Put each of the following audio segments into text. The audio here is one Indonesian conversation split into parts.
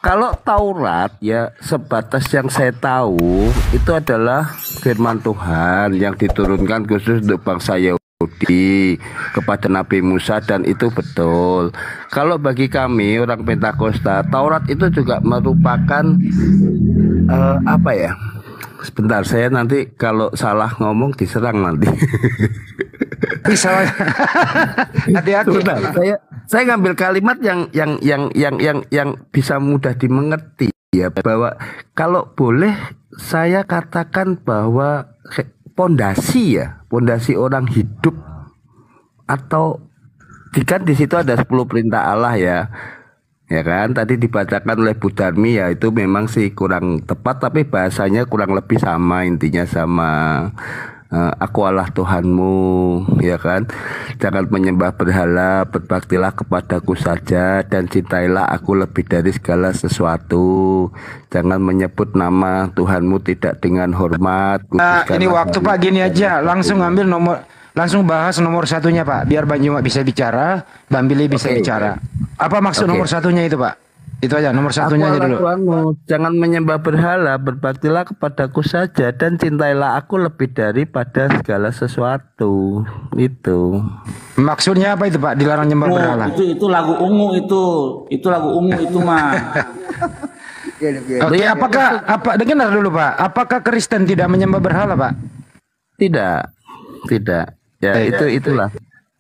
Kalau Taurat ya sebatas yang saya tahu itu adalah firman Tuhan yang diturunkan khusus untuk bangsa Yahudi kepada Nabi Musa dan itu betul. Kalau bagi kami orang Pentakosta, Taurat itu juga merupakan apa ya? Sebentar, saya nanti kalau salah ngomong diserang nanti. Bisa. Hati-hati. Sebentar, saya ngambil kalimat yang bisa mudah dimengerti ya, bahwa kalau boleh saya katakan bahwa pondasi orang hidup, atau kan di situ ada 10 perintah Allah ya. Ya kan, tadi dibacakan oleh Bu Darmi ya, itu memang sih kurang tepat tapi bahasanya kurang lebih sama, intinya sama. Aku Allah Tuhanmu, ya kan. Jangan menyembah berhala, berbaktilah kepadaku saja dan cintailah aku lebih dari segala sesuatu. Jangan menyebut nama Tuhanmu tidak dengan hormat. Ini waktu Pak, gini aja, langsung ambil langsung bahas nomor satunya Pak, biar Banyu bisa bicara, Bang Billy bisa bicara. Apa maksud nomor satunya itu Pak? Itu aja, nomor satunya aja dulu. Tuhanmu, jangan menyembah berhala, berbaktilah kepadaku saja dan cintailah aku lebih daripada segala sesuatu. Itu. Maksudnya apa itu Pak? Dilarang nyembah berhala. Itu lagu ungu itu lagu ungu itu mah. Oke, dengar dulu Pak. Apakah Kristen tidak menyembah berhala Pak? Tidak. Ya itulah.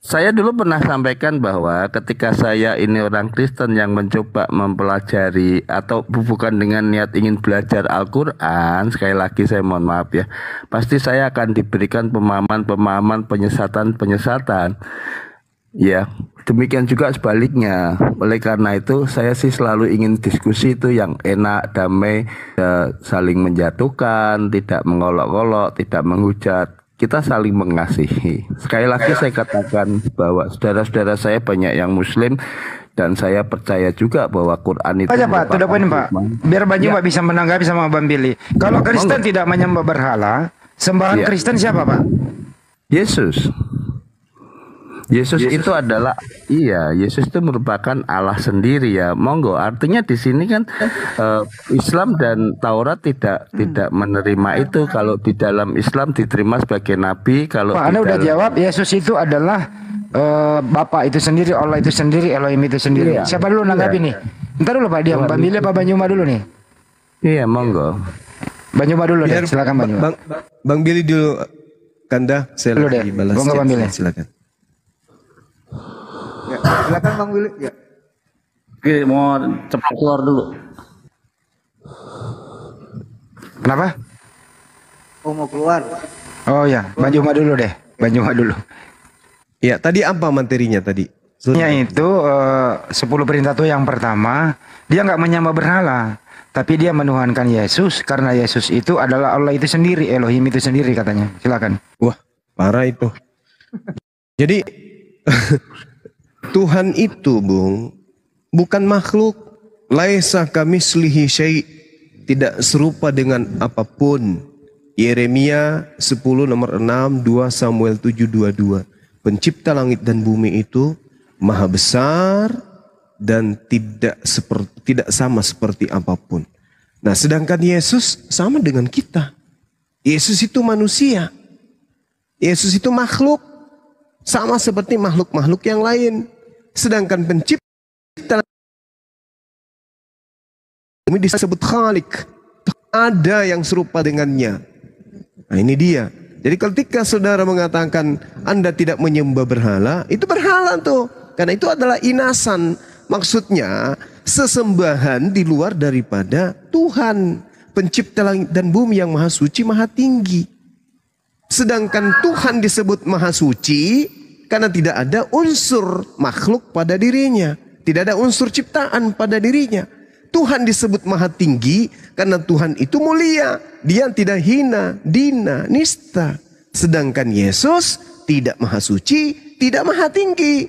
Saya dulu pernah sampaikan bahwa ketika saya ini orang Kristen yang mencoba mempelajari atau bukan dengan niat ingin belajar Al-Quran, sekali lagi saya mohon maaf ya, pasti saya akan diberikan pemahaman penyesatan. Ya, demikian juga sebaliknya. Oleh karena itu saya sih selalu ingin diskusi itu yang enak, damai, saling menjatuhkan, tidak mengolok-olok, tidak menghujat. Kita saling mengasihi. Sekali lagi saya katakan bahwa saudara-saudara saya banyak yang Muslim dan saya percaya juga bahwa Quran itu aja Pak, sudah poin Pak. Biar Banyu Pak bisa menanggapi sama Bang Billy. Kalau Kristen tidak menyembah berhala, sembahan Kristen siapa Pak? Yesus. Yesus itu adalah Yesus itu merupakan Allah sendiri ya. Monggo, artinya di sini kan Islam dan Taurat tidak menerima itu. Kalau di dalam Islam diterima sebagai nabi, kalau Anda udah jawab, Yesus itu adalah Bapa itu sendiri, Allah itu sendiri, Elohim itu sendiri. Siapa dulu nanggapi nih? Ntar dulu Pak, diam. Bang Billy apa Banyuma dulu nih? Iya, monggo. Banyuma dulu deh, silakan Banyuma. Bang Billy dulu, Kanda, saya lagi balas. Monggo Bang Billy. Silakan. Ya, silakan Bang Willy. Ya. Oke, mau cepat keluar dulu. Kenapa? Oh, mau keluar. Oh ya, Banjuma dulu deh. Banjuma dulu. Ya, tadi apa materinya tadi? Itu 10 perintah itu yang pertama, dia nggak menyembah berhala, tapi dia menuhankan Yesus karena Yesus itu adalah Allah itu sendiri, Elohim itu sendiri katanya. Silakan. Wah, parah itu. Jadi Tuhan itu, Bung, bukan makhluk. Laisa kamislihi syai', tidak serupa dengan apapun. Yeremia 10 nomor 6, 2 Samuel 7:22. Pencipta langit dan bumi itu maha besar dan tidak sama seperti apapun. Nah, sedangkan Yesus sama dengan kita. Yesus itu manusia. Yesus itu makhluk. Sama seperti makhluk-makhluk yang lain. Sedangkan pencipta ini disebut Khalik. Ada yang serupa dengannya. Nah, ini dia. Jadi ketika saudara mengatakan Anda tidak menyembah berhala, itu berhala tuh. Karena itu adalah inasan. Maksudnya sesembahan di luar daripada Tuhan. Pencipta langit dan bumi yang maha suci, maha tinggi. Sedangkan Tuhan disebut maha suci karena tidak ada unsur makhluk pada dirinya. Tidak ada unsur ciptaan pada dirinya. Tuhan disebut maha tinggi karena Tuhan itu mulia. Dia tidak hina, dina, nista. Sedangkan Yesus tidak maha suci, tidak maha tinggi.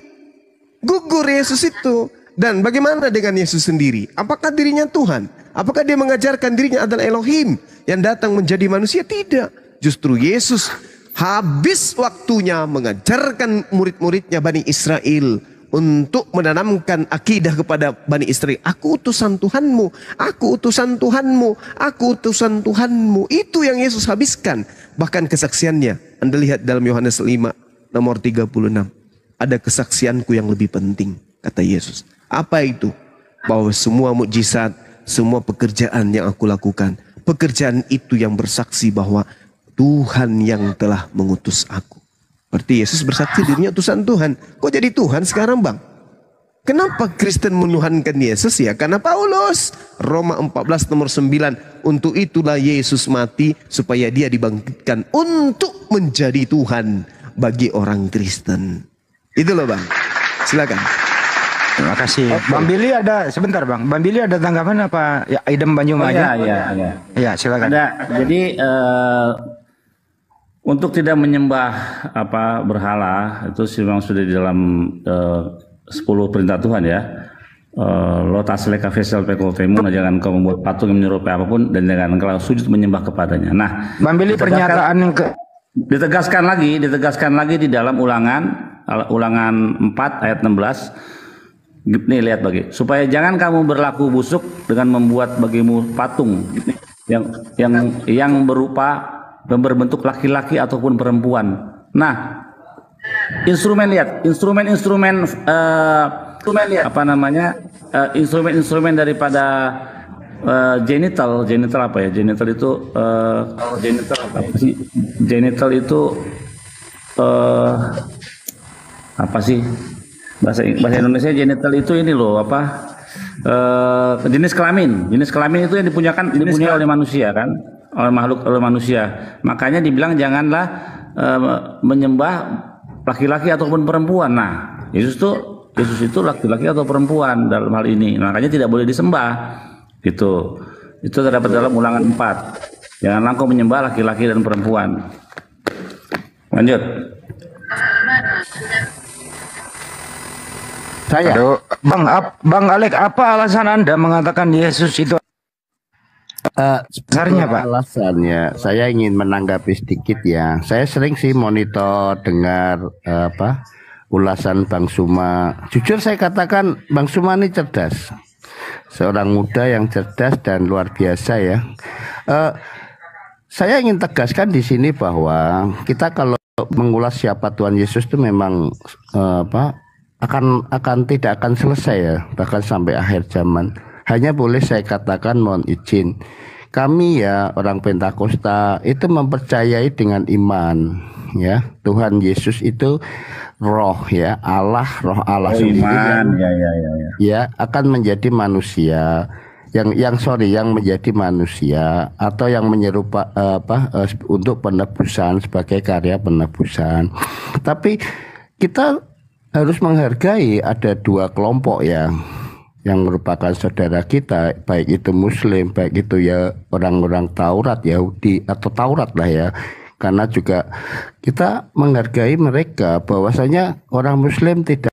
Gugur Yesus itu. Dan bagaimana dengan Yesus sendiri? Apakah dirinya Tuhan? Apakah dia mengajarkan dirinya adalah Elohim yang datang menjadi manusia? Tidak. Justru Yesus habis waktunya mengajarkan murid-muridnya Bani Israel untuk menanamkan akidah kepada Bani Israel. Aku utusan Tuhanmu, aku utusan Tuhanmu, aku utusan Tuhanmu. Itu yang Yesus habiskan. Bahkan kesaksiannya, Anda lihat dalam Yohanes 5 nomor 36. Ada kesaksianku yang lebih penting, kata Yesus. Apa itu? Bahwa semua mukjizat, semua pekerjaan yang aku lakukan, pekerjaan itu yang bersaksi bahwa Tuhan yang telah mengutus aku. Berarti Yesus bersaksi dirinya utusan Tuhan. Kok jadi Tuhan sekarang, Bang? Kenapa Kristen menuhankan Yesus ya? Karena Paulus, Roma 14 nomor 9. Untuk itulah Yesus mati supaya dia dibangkitkan untuk menjadi Tuhan bagi orang Kristen. Itu loh, Bang. Silakan. Terima kasih. Bang Billy ada, sebentar Bang. Bang Billy ada tanggapan apa? Ya, Idem Banyumas aja. Ya, silakan. Ada. Jadi untuk tidak menyembah berhala itu memang sudah di dalam 10 perintah Tuhan ya. Lo tasleka vesel pekotemu, jangan kau membuat patung yang menyerupai apapun dan jangan kau sujud menyembah kepadanya. Nah, Bang Billy pernyataan yang ditegaskan lagi di dalam ulangan 4 ayat 16. Nih lihat supaya jangan kamu berlaku busuk dengan membuat bagimu patung yang berupa dan berbentuk laki-laki ataupun perempuan. Nah, instrumen daripada genital apa ya? Genital itu apa sih? Bahasa Indonesia genital itu ini loh jenis kelamin itu yang dipunyai oleh manusia kan, oleh manusia. Makanya dibilang janganlah menyembah laki-laki ataupun perempuan. Nah, Yesus itu laki-laki atau perempuan dalam hal ini. Makanya tidak boleh disembah. Gitu. Itu terdapat dalam ulangan 4. Janganlah engkau menyembah laki-laki dan perempuan. Lanjut. Aduh, Bang Alek, apa alasan Anda mengatakan Yesus itu besarnya, Pak? Alasannya, saya ingin menanggapi sedikit ya. Saya sering sih monitor, dengar ulasan Bang Suma. Jujur saya katakan Bang Suma ini cerdas, seorang muda yang cerdas dan luar biasa ya. Saya ingin tegaskan di sini bahwa kita kalau mengulas siapa Tuhan Yesus itu memang tidak akan selesai ya, bahkan sampai akhir zaman. Hanya boleh saya katakan, mohon izin, kami ya orang Pentakosta itu mempercayai dengan iman ya, Tuhan Yesus itu roh ya, roh Allah sendiri ya akan menjadi manusia yang menjadi manusia atau yang menyerupai untuk penebusan, sebagai karya penebusan. Tapi kita harus menghargai ada dua kelompok yang merupakan saudara kita, baik itu Muslim, baik itu ya orang-orang Taurat, Yahudi atau Taurat lah ya. Karena juga kita menghargai mereka, bahwasanya orang Muslim tidak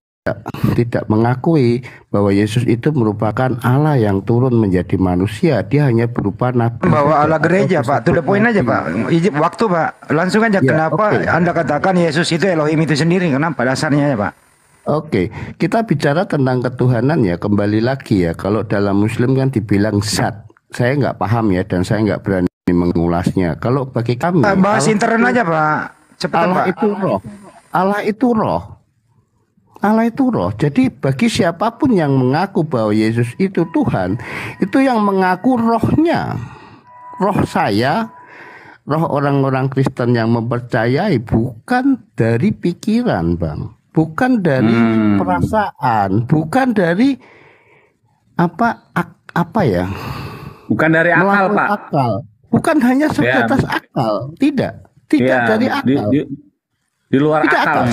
mengakui bahwa Yesus itu merupakan Allah yang turun menjadi manusia. Dia hanya berupa nabi. Bawa Allah gereja, Pak. To the point aja, Pak. Waktu, Pak. Langsung aja. Kenapa Anda katakan Yesus itu Elohim itu sendiri? Kenapa dasarnya ya, Pak? Oke, kita bicara tentang ketuhanan ya, kembali lagi ya. Kalau dalam Muslim kan dibilang zat, saya nggak paham ya, dan saya nggak berani mengulasnya. Kalau bagi kami, bahas intern aja Pak, cepetan Allah Pak. itu roh, Allah itu roh, Allah itu roh. Jadi bagi siapapun yang mengaku bahwa Yesus itu Tuhan, itu yang mengaku rohnya, roh saya. Roh orang-orang Kristen yang mempercayai bukan dari pikiran, Bang. Bukan dari perasaan, bukan dari apa ya? Bukan dari akal, Pak. Akal. Bukan hanya sebatas akal, tidak dari akal. Di luar tidak akal.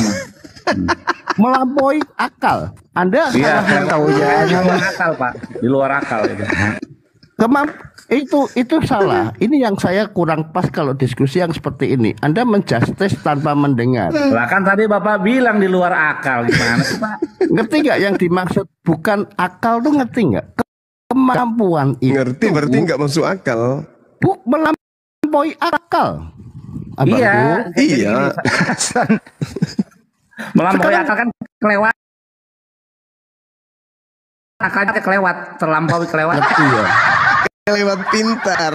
Melampaui akal. Anda salah tahu ya. Di luar akal, Pak. Di luar akal itu. Itu salah. Ini yang saya kurang pas kalau diskusi yang seperti ini. Anda menjustice tanpa mendengar. Lah kan tadi Bapak bilang di luar akal, gimana sih, Pak? Ngerti nggak yang dimaksud bukan akal tuh, ngerti nggak? Kemampuan itu. Ngerti, berarti nggak masuk akal. Melampaui akal. Iya. Iya. Melampaui akal kan kelewat. akalnya kelewat, terlampaui kelewat. Iya. Lewat pintar.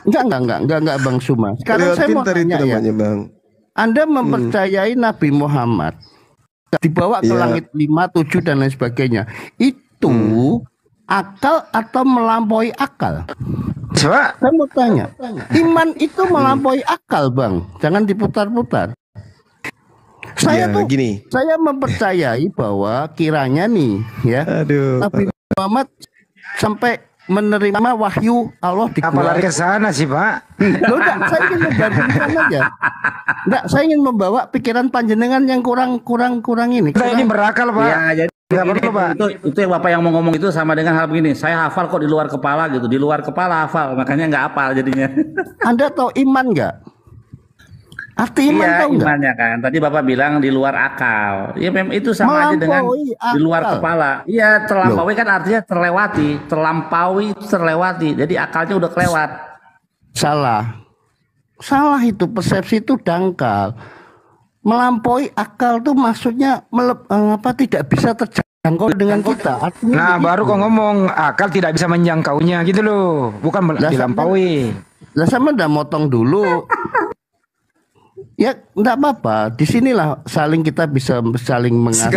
Enggak Bang Suma. Sekarang Lewat saya mau pintar itu tanya ya. namanya, Bang. Anda mempercayai Nabi Muhammad dibawa ke Iya. langit 5, 7 dan lain sebagainya. Itu akal atau melampaui akal? Coba. Saya mau tanya. Iman itu melampaui akal, Bang. Jangan diputar-putar. Saya Ya, tuh gini. saya mempercayai bahwa kiranya nih ya Aduh. Nabi Muhammad sampai menerima wahyu Allah di Apa lari ke sana sih, Pak? Loh, enggak, saya ingin membandingkan aja. Enggak, saya ingin membawa pikiran panjenengan yang kurang ini. Kita ini berakal, Pak. Ya, jadi Nggak perlu, Pak. itu yang Bapak yang mau ngomong itu sama dengan hal begini. Saya hafal kok di luar kepala gitu. Di luar kepala hafal, makanya nggak hafal jadinya. Anda tahu iman enggak? Arti iman Iya, tahu enggak? imannya kan. Tadi Bapak bilang di luar akal. Ya memang itu sama aja dengan Melampaui di luar akal. kepala. Iya, terlampaui kan artinya terlewati. Terlampaui itu terlewati. Jadi akalnya udah kelewat. Salah itu persepsi itu dangkal. Melampaui akal tuh maksudnya tidak bisa terjangkau dengan kita. Artinya Nah, begitu. baru kok ngomong akal tidak bisa menjangkaunya gitu loh. Bukan Lah, dilampaui. Lah sama udah motong dulu. Ya enggak apa-apa. Disinilah kita bisa saling mengasihi.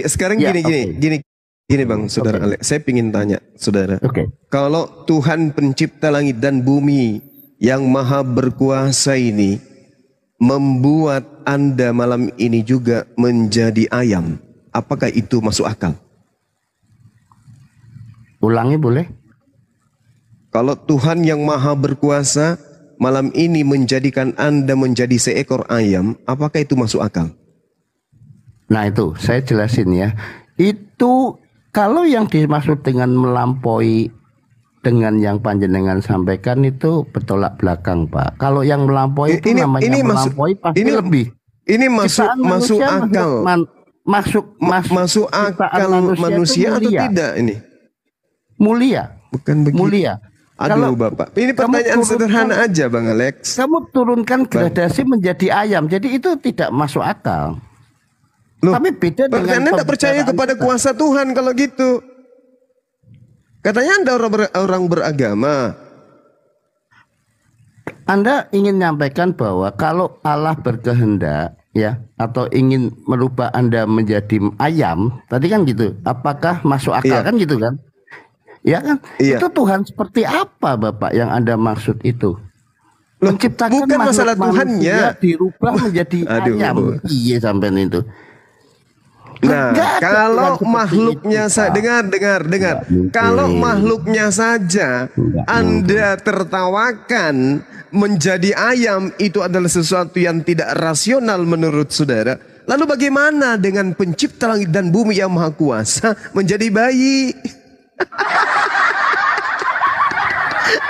Sekarang Ya, gini Bang, Saudara Oke. Alex. Saya ingin tanya, Saudara. Oke. Kalau Tuhan pencipta langit dan bumi yang maha berkuasa ini membuat Anda malam ini juga menjadi ayam, apakah itu masuk akal? Ulangi boleh? Kalau Tuhan yang maha berkuasa malam ini menjadikan Anda menjadi seekor ayam, apakah itu masuk akal? Nah itu saya jelasin ya. Itu kalau yang dimaksud dengan melampaui dengan yang panjenengan sampaikan itu bertolak belakang, Pak. Kalau yang melampaui itu namanya melampaui pasti lebih. Ini Ciptaan masuk manusia akal. masuk akal ciptaan manusia itu atau mulia. tidak ini? Mulia. Bukan begitu. Mulia. Aduh Bapak, ini pertanyaan sederhana aja Bang Alex. Kamu turunkan gradasi menjadi ayam. Jadi itu tidak masuk akal. Loh, Tapi beda dengan Anda tidak percaya pembicaraan kepada kita. kuasa Tuhan kalau gitu. Katanya Anda orang beragama. Anda ingin menyampaikan bahwa kalau Allah berkehendak ya atau ingin merubah Anda menjadi ayam, tadi kan gitu. Apakah masuk akal Iya. kan gitu kan? Ya kan? Iya. Itu Tuhan seperti apa Bapak yang Anda maksud itu? Loh, Menciptakan bukan makhluk masalah Tuhannya. manusia dirubah menjadi Aduh. ayam. Iya sampai itu. Nah, Nggak ada kalau Tuhan seperti makhluknya itu, Pak. dengar. mungkin. Kalau makhluknya saja Nggak Anda tertawakan menjadi ayam, itu adalah sesuatu yang tidak rasional menurut saudara. Lalu bagaimana dengan pencipta langit dan bumi yang maha kuasa menjadi bayi?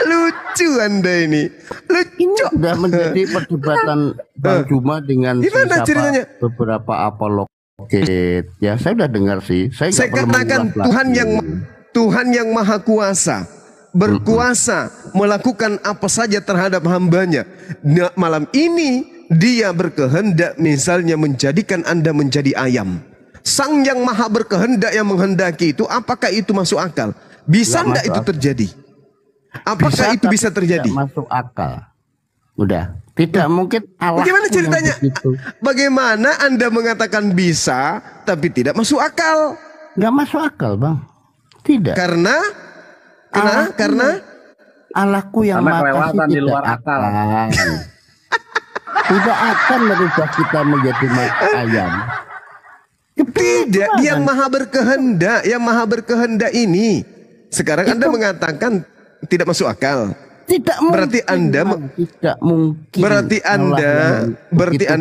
Lucu Anda ini. Ini Lucu. sudah menjadi perdebatan Bang Juma dengan Gimana siapa ceritanya? beberapa apolog. Oke, ya saya udah dengar sih. Saya Saya nggak perlu katakan mengulas Tuhan yang maha kuasa, berkuasa melakukan apa saja terhadap hambanya. Nah, malam ini dia berkehendak misalnya menjadikan Anda menjadi ayam. Sang yang maha berkehendak yang menghendaki itu, apakah itu masuk akal? Bisa Nggak enggak masuk itu akal. terjadi? Apakah itu tapi bisa terjadi? Tidak masuk akal. Udah, tidak mungkin Allah. Bagaimana ceritanya? Bagaimana Anda mengatakan bisa tapi tidak masuk akal? Nggak masuk akal, Bang. Tidak. Karena Allahku yang Karena maha kasih kelewatan di tidak luar akal. akan. Tidak akan merubah kita menjadi ayam. tidak, yang maha berkehendak ini. Sekarang Anda mengatakan tidak masuk akal. Tidak mungkin. Berarti Anda Bang. Tidak mungkin. Berarti Allah yang begitu besar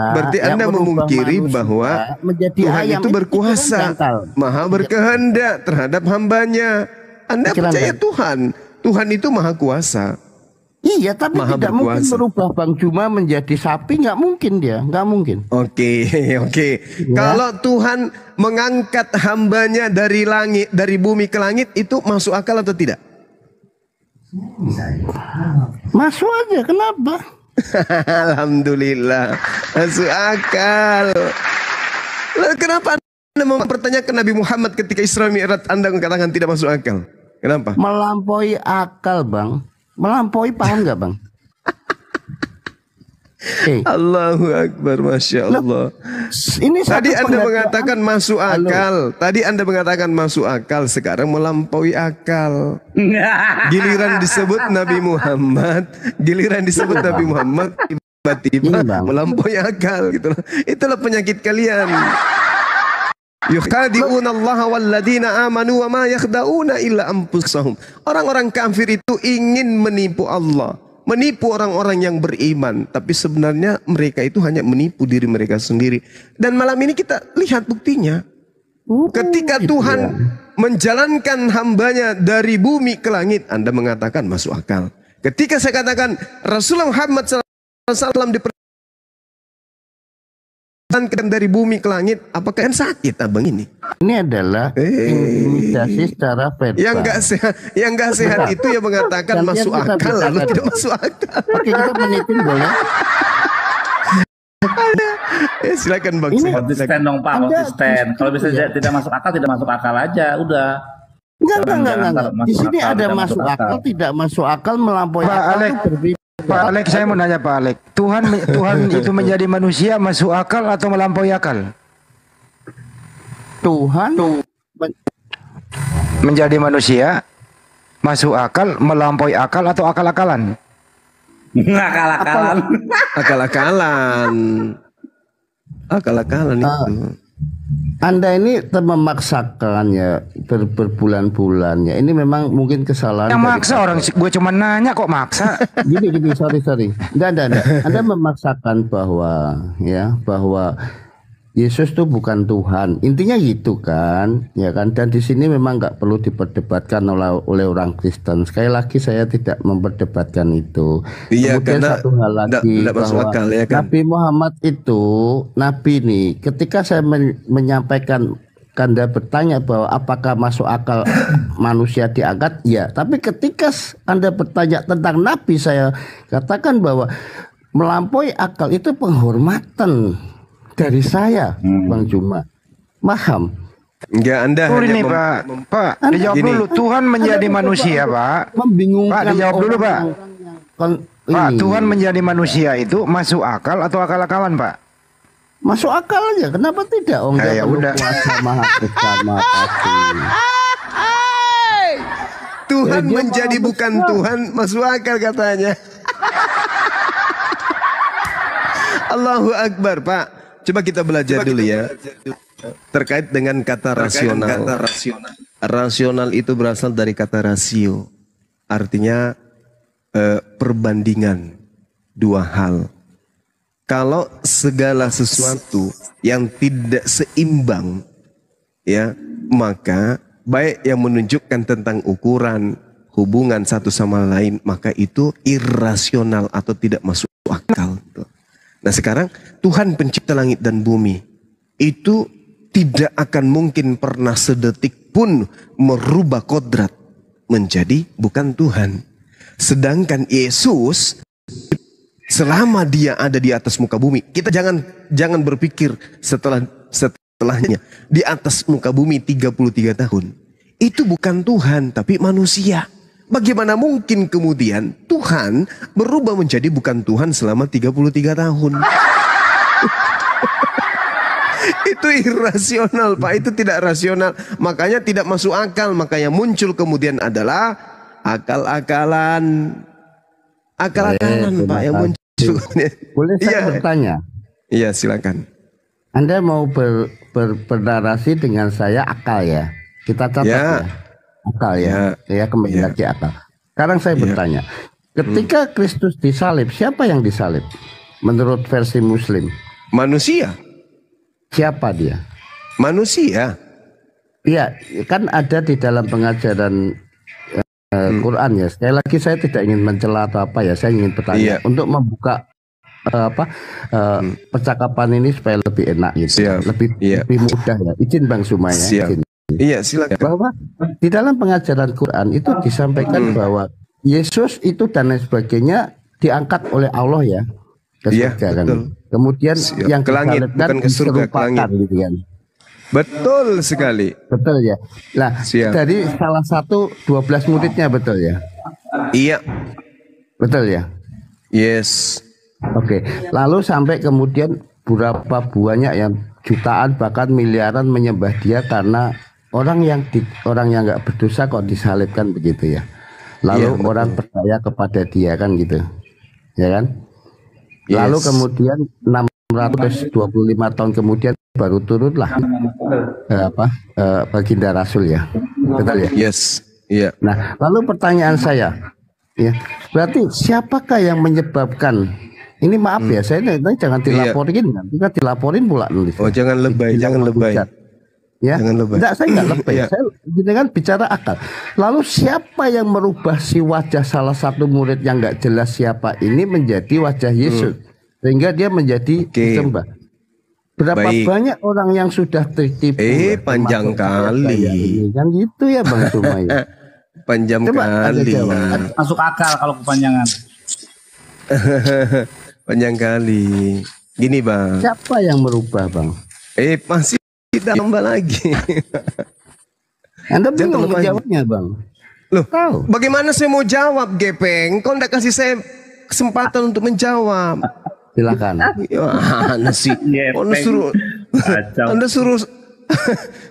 berarti kasihnya, Anda yang merubah memungkiri manusia bahwa menjadi Tuhan ayam. itu berkuasa, dangkal. maha berkehendak terhadap hambanya. Anda Pikiran percaya dangkal. Tuhan itu maha kuasa. Iya, tapi Maha tidak mungkin berkuasa. merubah Bang Juma menjadi sapi, nggak mungkin dia, nggak mungkin. Oke. Kalau Tuhan mengangkat hambanya dari bumi ke langit, itu masuk akal atau tidak? Masuk aja, kenapa? Alhamdulillah, masuk akal. Lalu kenapa Anda mempertanyakan Nabi Muhammad ketika Isra Mi'raj, Anda mengatakan tidak masuk akal. Kenapa? Melampaui akal, Bang. Melampaui, paham nggak, Bang? Allahu Akbar, Masya Allah. Ini Tadi satu Anda pengakuan. mengatakan masuk akal. Tadi Anda mengatakan masuk akal. Sekarang melampaui akal. Giliran disebut Nabi Muhammad, giliran disebut Nabi Muhammad, tiba-tiba Ini, Bang. melampaui akal gitu. Itulah penyakit kalian. Yukhadi'una Allah walladzina amanu wa ma yakhda'una illa anfusahum. Orang-orang kafir itu ingin menipu Allah, menipu orang-orang yang beriman, tapi sebenarnya mereka itu hanya menipu diri mereka sendiri. Dan malam ini kita lihat buktinya. Ketika Tuhan menjalankan hambanya dari bumi ke langit, Anda mengatakan masuk akal. Ketika saya katakan Rasulullah Muhammad SAW diperjalankan dari bumi ke langit, apakah yang sakit abang ini? Ini adalah intimidasi secara verbal. Yang nggak sehat itu yang mengatakan Gantian masuk kita akal, bicara lalu tidak dong. masuk akal. Oke, kita menitin boleh. Silakan bang. Ini- Konsisten dong Pak, Anda konsisten. Kalau bisa ya. tidak masuk akal, tidak masuk akal aja, udah. Enggak. Di sini Masuk akal, ada tidak masuk masuk akal, akal. tidak masuk akal, melampaui Pak akal Alek. itu berbeda. Pak Alek, saya mau nanya Pak Alek, Tuhan itu menjadi manusia masuk akal atau melampaui akal? Tuhan Menjadi manusia masuk akal, melampaui akal atau akal-akalan? Akal-akalan. Akal-akalan. Akal-akalan itu. Anda ini memaksakan ya berbulan-bulan ya. Ini memang mungkin kesalahan. Yang dari maksa orang, gue cuma nanya kok maksa. Gini, sorry. Enggak. Anda memaksakan bahwa Yesus itu bukan Tuhan. Intinya gitu kan, ya kan? Dan di sini memang nggak perlu diperdebatkan oleh orang Kristen. Sekali lagi saya tidak memperdebatkan itu. Iya, Kemudian karena satu hal lagi nggak masuk bahwa akal, ya kan? Nabi Muhammad itu nabi nih. Ketika saya menyampaikan, Anda bertanya bahwa apakah masuk akal manusia diangkat? Ya, tapi ketika Anda bertanya tentang nabi, saya katakan bahwa melampaui akal itu penghormatan dari saya, Bang Juma. Paham? Enggak, Anda Dulu hanya nih Pak, dijawab Gini. dulu. Tuhan menjadi manusia Pak. Membingungkan. Pak, dijawab dulu, Pak. orang-orang yang Pak, ini. Tuhan menjadi manusia itu masuk akal atau akal-akalan Pak? Masuk akal aja. Kenapa tidak? Oh, enggak Ya perlu udah. puasa maha bersama pasti. Tuhan Ya, dia menjadi maha bukan besar. Tuhan, masuk akal katanya. Allahu Akbar, Pak. Coba kita belajar dulu ya. Terkait dengan kata rasional. Rasional itu berasal dari kata rasio. Artinya perbandingan dua hal. Kalau segala sesuatu yang tidak seimbang, ya, maka baik yang menunjukkan tentang ukuran hubungan satu sama lain, maka itu irasional atau tidak masuk akal. Nah sekarang Tuhan pencipta langit dan bumi itu tidak akan mungkin pernah sedetik pun merubah kodrat menjadi bukan Tuhan. Sedangkan Yesus selama dia ada di atas muka bumi, kita jangan berpikir setelahnya di atas muka bumi 33 tahun. Itu bukan Tuhan tapi manusia. Bagaimana mungkin kemudian Tuhan berubah menjadi bukan Tuhan selama 33 tahun? Itu irasional, Pak. Itu tidak rasional. Makanya tidak masuk akal. Makanya muncul kemudian adalah akal-akalan. Akal-akalan, Pak, yang muncul. Boleh saya Iya. bertanya? Iya, silakan. Anda mau bernarasi dengan saya akal ya? Kita catat Ya. ya. Akal ya. Ya kembali Ya. lagi akal. Sekarang saya bertanya. Ketika Kristus disalib, siapa yang disalib? Menurut versi Muslim. Manusia. Siapa dia? Manusia. Iya, kan ada di dalam pengajaran Quran ya. Sekali lagi saya tidak ingin mencela atau apa ya. Saya ingin bertanya Iya. untuk membuka percakapan ini supaya lebih enak gitu. Siap. Lebih Iya. mudah ya. Izin Bang Suma ya. Siap. Izin. Iya, silakan. Bahwa di dalam pengajaran Quran itu disampaikan bahwa Yesus itu dan lain sebagainya diangkat oleh Allah ya ke Iya, surga kan. betul. Kemudian Siap. yang Ke langit, disalibkan bukan ke surga, ke diserupakan langit. gitu kan. Betul sekali. Betul ya. Nah, Siap. dari salah satu 12 muridnya betul ya. Iya. Betul ya. Yes. Oke. Lalu sampai kemudian berapa banyak yang jutaan bahkan miliaran menyembah dia karena orang yang nggak berdosa kok disalibkan begitu ya. Lalu Iya, orang percaya kepada dia kan gitu. Ya kan? Lalu Yes. kemudian 625 tahun kemudian baru turunlah baginda Rasul ya. Betul ya? Yes. Iya. Nah, lalu pertanyaan saya, ya, berarti siapakah yang menyebabkan? Ini maaf ya, saya ini jangan dilaporin, kita dilaporin pula nulis. Oh, jangan lebay, jangan lebay. Ya, Jangan lebay. enggak, saya enggak lebay. Iya. Saya dengan bicara akal. Lalu siapa yang merubah si wajah salah satu murid yang enggak jelas siapa ini menjadi wajah Yesus, sehingga dia menjadi disembah? Berapa Baik. banyak orang yang sudah tertipu? Panjang termasuk saya kali. ini. Kan gitu ya Bang Sumai. Panjang Coba Anda kali. jawab. Masuk akal kalau kepanjangan. Panjang kali. Gini bang. Siapa yang merubah Bang? Masih tambah lagi. Anda Jangan bingung terlalu menjawabnya Bang. Loh, Tahu. bagaimana saya mau jawab, Gepeng? Kau ndak kasih saya kesempatan untuk menjawab. Silakan. Mana sih? Anda suruh, Anda suruh,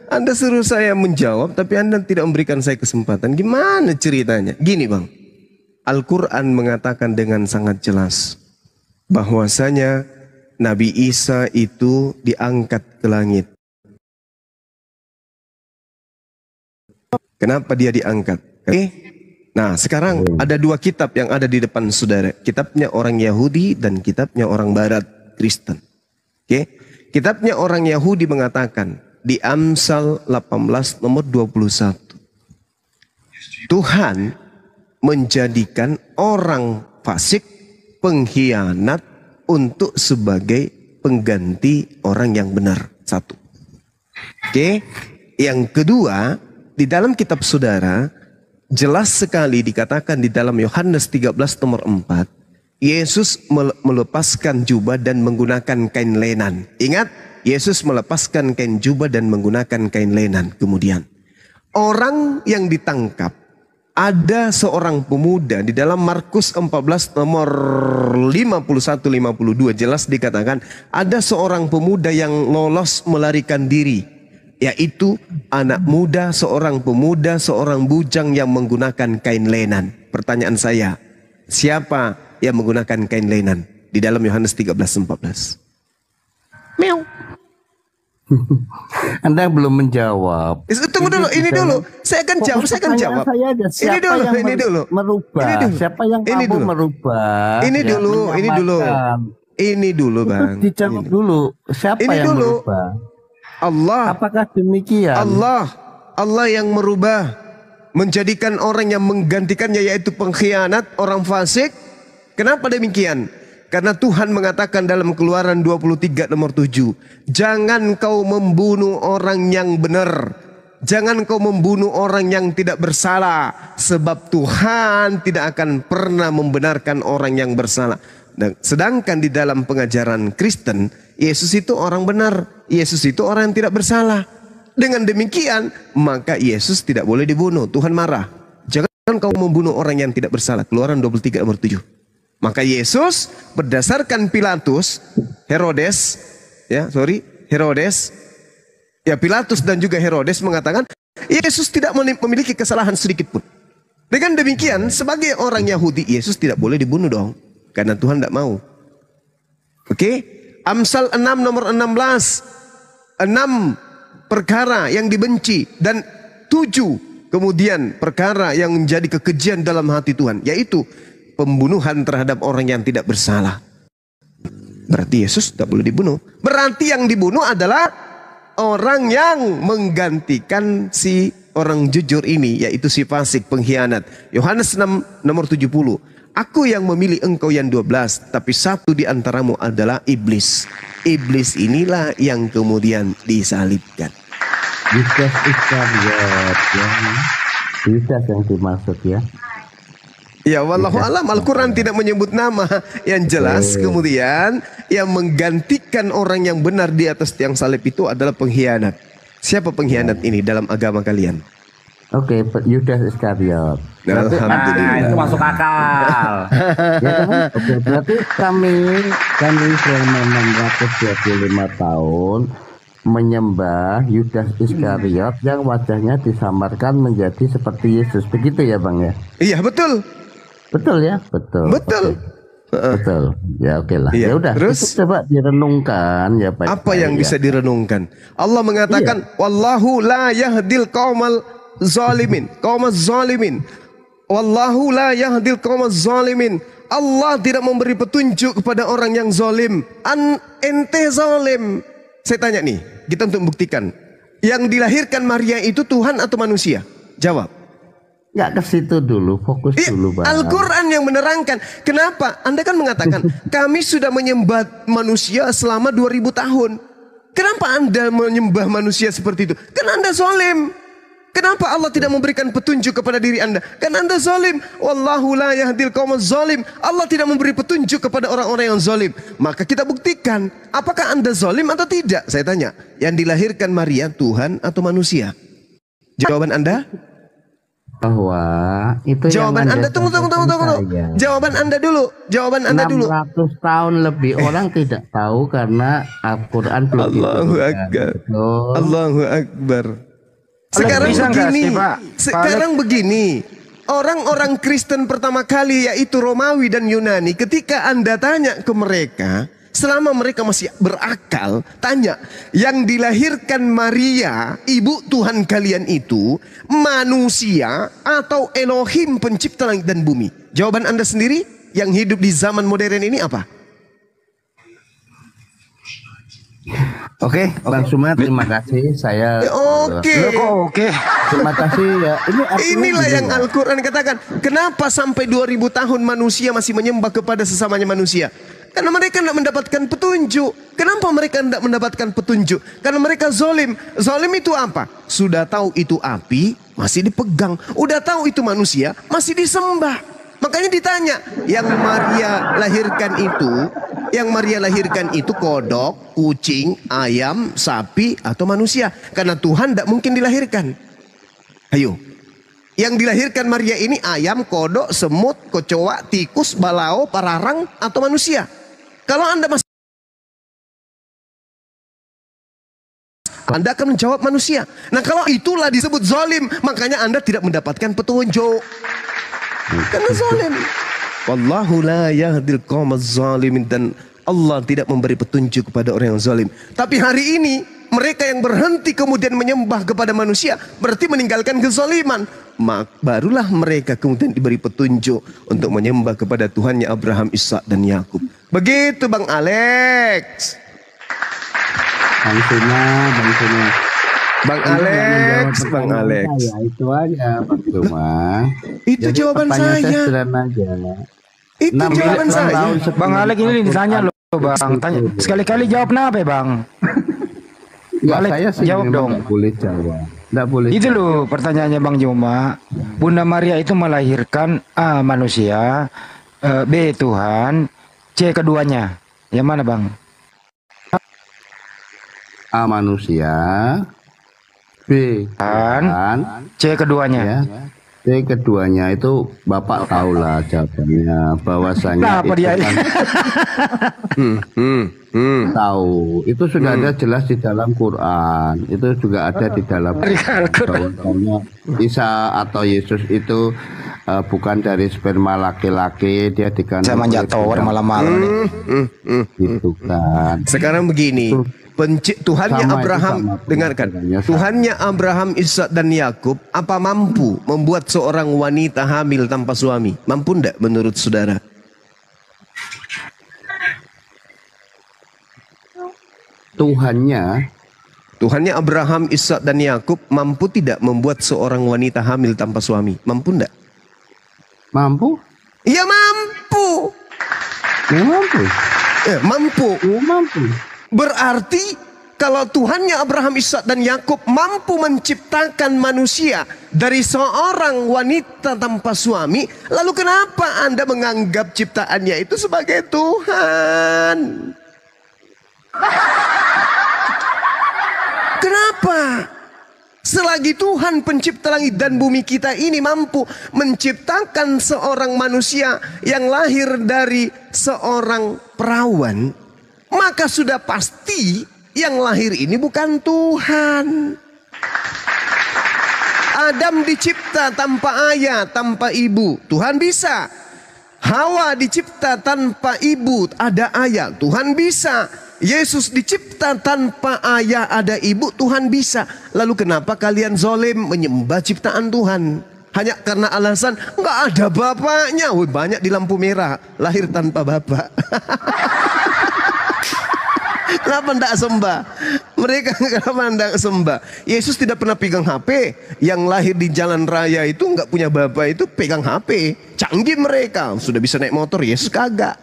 Anda suruh saya menjawab, tapi Anda tidak memberikan saya kesempatan. Gimana ceritanya? Gini bang, Al-Quran mengatakan dengan sangat jelas bahwasanya Nabi Isa itu diangkat ke langit. Kenapa dia diangkat? Nah, sekarang ada dua kitab yang ada di depan saudara. Kitabnya orang Yahudi dan kitabnya orang Barat, Kristen. Oke. Kitabnya orang Yahudi mengatakan di Amsal 18 nomor 21. Tuhan menjadikan orang fasik, pengkhianat untuk sebagai pengganti orang yang benar. Satu. Oke. Yang kedua, di dalam kitab saudara jelas sekali dikatakan di dalam Yohanes 13 nomor 4, Yesus melepaskan jubah dan menggunakan kain lenan. Ingat, Yesus melepaskan kain jubah dan menggunakan kain lenan. Kemudian, orang yang ditangkap, ada seorang pemuda di dalam Markus 14 nomor 51-52 jelas dikatakan ada seorang pemuda yang lolos melarikan diri. Yaitu anak muda, seorang pemuda, seorang bujang yang menggunakan kain lenan. Pertanyaan saya, siapa yang menggunakan kain lenan? Di dalam Yohanes 13:14. Meow. Anda belum menjawab. Tunggu dulu, ini dulu. Saya akan jawab, saya akan jawab. Ini dulu, ini dulu. Merubah. Ini dulu. Siapa yang Ini mampu dulu. merubah? Ini ya, dulu, ini dulu. menyamakan. Ini dulu, Bang. Itu dijawab Ini. dulu. Siapa Ini yang dulu. merubah? Allah. Apakah demikian? Allah yang merubah, menjadikan orang yang menggantikannya yaitu pengkhianat, orang fasik. Kenapa demikian? Karena Tuhan mengatakan dalam Keluaran 23 nomor 7, jangan kau membunuh orang yang benar, jangan kau membunuh orang yang tidak bersalah, sebab Tuhan tidak akan pernah membenarkan orang yang bersalah. Dan sedangkan di dalam pengajaran Kristen, Yesus itu orang benar, Yesus itu orang yang tidak bersalah. Dengan demikian, maka Yesus tidak boleh dibunuh. Tuhan marah. Jangan kau membunuh orang yang tidak bersalah. Keluaran 23 nomor 7. Maka Yesus berdasarkan Pilatus, Herodes, Pilatus dan juga Herodes mengatakan Yesus tidak memiliki kesalahan sedikit pun. Dengan demikian, sebagai orang Yahudi, Yesus tidak boleh dibunuh dong. Karena Tuhan tidak mau. Oke? Amsal 6 nomor 16. 6 perkara yang dibenci dan 7 kemudian perkara yang menjadi kekejian dalam hati Tuhan. Yaitu pembunuhan terhadap orang yang tidak bersalah. Berarti Yesus tidak boleh dibunuh. Berarti yang dibunuh adalah orang yang menggantikan si orang jujur ini. Yaitu si fasik, pengkhianat. Yohanes 6 nomor 70. Aku yang memilih engkau yang 12, tapi satu di antaramu adalah iblis. Iblis inilah yang kemudian disalibkan. Yudas Iskariot, ya. Yudas yang dimaksud ya. Ya, wallahu alam, Al-Quran tidak menyebut nama. Yang jelas kemudian yang menggantikan orang yang benar di atas tiang salib itu adalah pengkhianat. Siapa pengkhianat ini dalam agama kalian? Oke, Yudas Iskariot. Berarti, Alhamdulillah. Nah, itu masuk akal. ya kan? Oke, berarti kami selama 625 tahun menyembah Yudas Iskariot yang wajahnya disamarkan menjadi seperti Yesus. Begitu ya, Bang ya? Iya, betul. Betul ya? Betul. Betul. Oke. Betul. Ya oke lah. Iya. Ya udah, Terus? itu coba direnungkan ya Pak. Apa yang bisa direnungkan? Allah mengatakan, wallahu la yahdil qaumal zalimin. Qaumaz zalimin. Wallahu la yahdil qaumaz zalimin. Allah tidak memberi petunjuk kepada orang yang zalim. Ente zalim. Saya tanya nih, kita untuk buktikan. Yang dilahirkan Maria itu Tuhan atau manusia? Jawab. Nggak ke situ dulu, fokus dulu Bang. Al-Quran yang menerangkan. Kenapa? Anda kan mengatakan kami sudah menyembah manusia selama 2000 tahun. Kenapa Anda menyembah manusia seperti itu? Kan Anda zalim. Kenapa Allah tidak memberikan petunjuk kepada diri Anda? Kan Anda zalim. Wallahu la yahdil qaumaz zalim. Allah tidak memberi petunjuk kepada orang-orang yang zalim. Maka kita buktikan, apakah Anda zalim atau tidak? Saya tanya, yang dilahirkan Maria Tuhan atau manusia? Jawaban Anda? Bahwa itu Jawaban yang Anda tunggu. saya. Jawaban Anda dulu. Jawaban Anda dulu. 600 tahun lebih orang tidak tahu karena Al-Quran belum Allahu diturunkan. Akbar. Betul. Allahu Akbar. Sekarang bisa nggak begini. sih, Pak? Sekarang begini. Orang-orang Kristen pertama kali yaitu Romawi dan Yunani, ketika Anda tanya ke mereka, selama mereka masih berakal, tanya, yang dilahirkan Maria, ibu Tuhan kalian itu, manusia atau Elohim pencipta langit dan bumi? Jawaban Anda sendiri yang hidup di zaman modern ini apa? Oke, Bang Suma, terima kasih. Saya Oke. Oke. terima kasih ya. Ini artinya Inilah gini, yang Bang. Al-Quran katakan. Kenapa sampai 2000 tahun manusia masih menyembah kepada sesamanya manusia? Karena mereka tidak mendapatkan petunjuk. Kenapa mereka tidak mendapatkan petunjuk? Karena mereka zolim. Zolim itu apa? Sudah tahu itu api, masih dipegang. Udah tahu itu manusia, masih disembah. Makanya ditanya, yang Maria lahirkan itu kodok, kucing, ayam, sapi, atau manusia. Karena Tuhan tidak mungkin dilahirkan. Ayo. Yang dilahirkan Maria ini ayam, kodok, semut, kecoa, tikus, balao, pararang, atau manusia. Kalau Anda masih, Anda akan menjawab manusia. Nah kalau itulah disebut zalim, makanya Anda tidak mendapatkan petunjuk. Karena zalim. Wallahu la yahdil qaumaz zalimin, dan Allah tidak memberi petunjuk kepada orang yang zalim. Tapi hari ini mereka yang berhenti kemudian menyembah kepada manusia berarti meninggalkan kezaliman. Barulah mereka kemudian diberi petunjuk untuk menyembah kepada Tuhannya Abraham, Ishak dan Yakub. Begitu Bang Alex. Bang Suma. Bang Alex. Ya, itu aja Bang Suma. Itu Jadi jawaban pertanyaan saya. sederhana aja. Itu jawaban saya. Bang Alek ini ditanya loh, Bang. Tanya sekali-kali jawab apa ya, Bang? Ya, Alek, saya sih jawab memang dong. nggak boleh jawab. Nggak boleh. Itu loh pertanyaannya Bang Juma. Bunda Maria itu melahirkan A manusia, B Tuhan, C keduanya. Yang mana Bang? A manusia, B Tuhan, Tuhan, C keduanya. ya. C keduanya itu Bapak tahulah jawabannya, bahwasanya Kenapa itu dia? kan tahu. Itu sudah ada jelas di dalam Quran. Itu juga ada di dalam bahwasanya Isa atau Yesus itu bukan dari sperma laki-laki, dia Saya dikandung manjat tower malam-malam nih. gitu kan. Sekarang begini, Tuhannya Sama, itu Abraham, sama. dengarkan. Sebenarnya sama. Tuhannya Abraham, Ishak dan Yakub, apa mampu membuat seorang wanita hamil tanpa suami? Mampu enggak menurut saudara? Tuhannya Abraham, Ishak dan Yakub mampu tidak membuat seorang wanita hamil tanpa suami? Mampu enggak? Mampu? Iya mampu. Ya mampu. Mampu. Ya mampu. Berarti kalau Tuhannya Abraham, Ishak dan Yakub mampu menciptakan manusia dari seorang wanita tanpa suami, lalu kenapa Anda menganggap ciptaannya itu sebagai Tuhan? Kenapa? Selagi Tuhan pencipta langit dan bumi kita ini mampu menciptakan seorang manusia yang lahir dari seorang perawan, maka sudah pasti yang lahir ini bukan Tuhan. Adam dicipta tanpa ayah, tanpa ibu. Tuhan bisa. Hawa dicipta tanpa ibu, ada ayah. Tuhan bisa. Yesus dicipta tanpa ayah, ada ibu. Tuhan bisa. Lalu kenapa kalian zalim menyembah ciptaan Tuhan? Hanya karena alasan nggak ada bapaknya. Wih, banyak di lampu merah lahir tanpa bapak. Kenapa tidak sembah? Mereka kenapa tidak sembah? Yesus tidak pernah pegang HP. Yang lahir di jalan raya itu nggak punya bapak itu pegang HP. Canggih mereka, sudah bisa naik motor. Yesus kagak.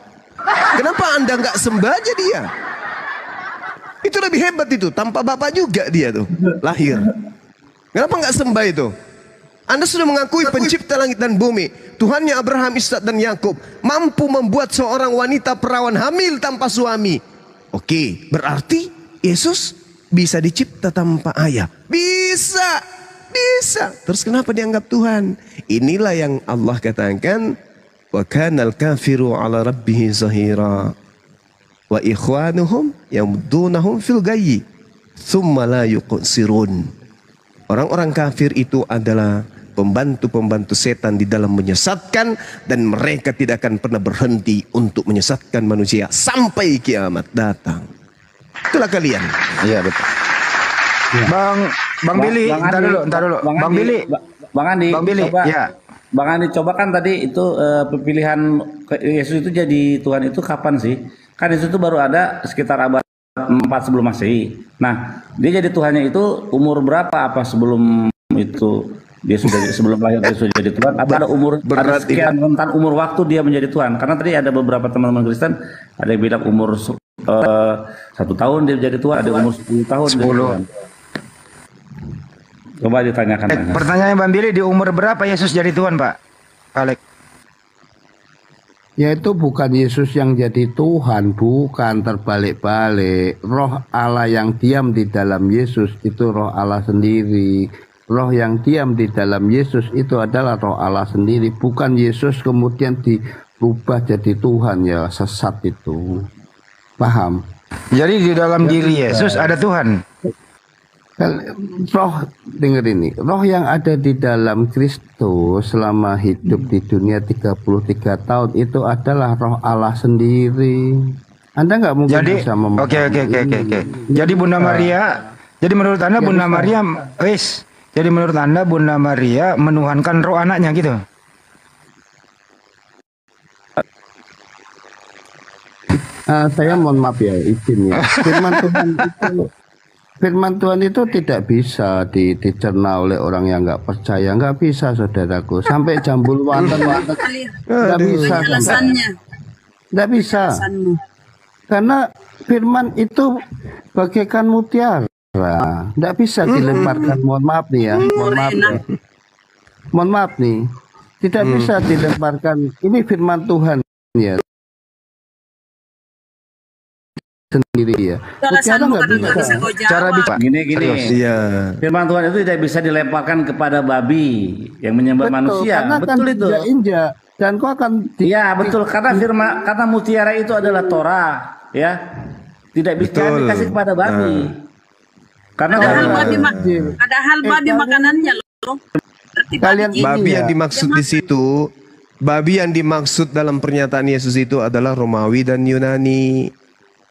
Kenapa Anda nggak sembah aja dia? Itu lebih hebat itu. Tanpa bapak juga dia tuh lahir. Kenapa nggak sembah itu? Anda sudah mengakui pencipta langit dan bumi. Tuhannya Abraham, Ishak dan Yakub mampu membuat seorang wanita perawan hamil tanpa suami. Oke, berarti Yesus bisa dicipta tanpa ayah. Bisa. Bisa. Terus kenapa dianggap Tuhan? Inilah yang Allah katakan, wa kanal kafiru ala rabbihi zahira wa ikhwanuhum yamdunahum fil gayyi thumma la yuqsirun. Orang-orang kafir itu adalah pembantu-pembantu setan di dalam menyesatkan, dan mereka tidak akan pernah berhenti untuk menyesatkan manusia sampai kiamat datang. Itulah kalian. Iya betul. Ya. Bang Billy, entar dulu. Bang Billy. Bang Andi, coba. Ya. Bang Andi, coba kan tadi itu pilihan Yesus itu jadi Tuhan itu kapan sih? Kan Yesus itu baru ada sekitar abad 4 sebelum Masehi. Nah, dia jadi Tuhannya itu umur berapa? Apa sebelum itu dia sudah sebelum lahir dia sudah jadi Tuhan? Apa ada umur ada sekian rentan umur waktu dia menjadi Tuhan? Karena tadi ada beberapa teman-teman Kristen ada yang bilang umur 1 tahun dia jadi Tuhan, ada umur 10 tahun. 10. Coba ditanyakan. Pertanyaan Bang Billy, di umur berapa Yesus jadi Tuhan, Pak Alek? Ya itu bukan Yesus yang jadi Tuhan, bukan, terbalik-balik. Roh Allah yang diam di dalam Yesus itu roh Allah sendiri. Roh yang diam di dalam Yesus itu adalah roh Allah sendiri. Bukan Yesus kemudian dirubah jadi Tuhan, ya sesat itu. Paham? Jadi di dalam diri Yesus ada Tuhan. Roh, dengar ini, roh yang ada di dalam Kristus selama hidup di dunia 33 tahun itu adalah roh Allah sendiri. Anda nggak mungkin bisa Oke. Jadi Bunda Maria, jadi menurut Anda Bunda Maria, jadi menurut Anda Bunda Maria menuhankan roh anaknya gitu? Saya mohon maaf ya, izin ya. Firman Tuhan itu tidak bisa dicerna oleh orang yang nggak percaya, nggak bisa saudaraku. Sampai jambul wanten, nggak bisa, nggak bisa. Karena firman itu bagaikan mutiara, nggak bisa dilemparkan. Mohon maaf nih ya, mohon maaf nih, tidak bisa dilemparkan. Ini firman Tuhan ya. Sendiri ya. Mutiara nggak bisa. Cara bicara gini. Iya. Firman Tuhan itu tidak bisa dilemparkan kepada babi yang menyembah manusia. Betul itu. Injak dan kau akan. Iya betul, karena firman kata mutiara itu adalah Torah, ya. Tidak bisa dikasih kepada babi. Karena ada hal babi makanannya loh. Kalian babi yang dimaksud di situ, babi yang dimaksud dalam pernyataan Yesus itu adalah Romawi dan Yunani.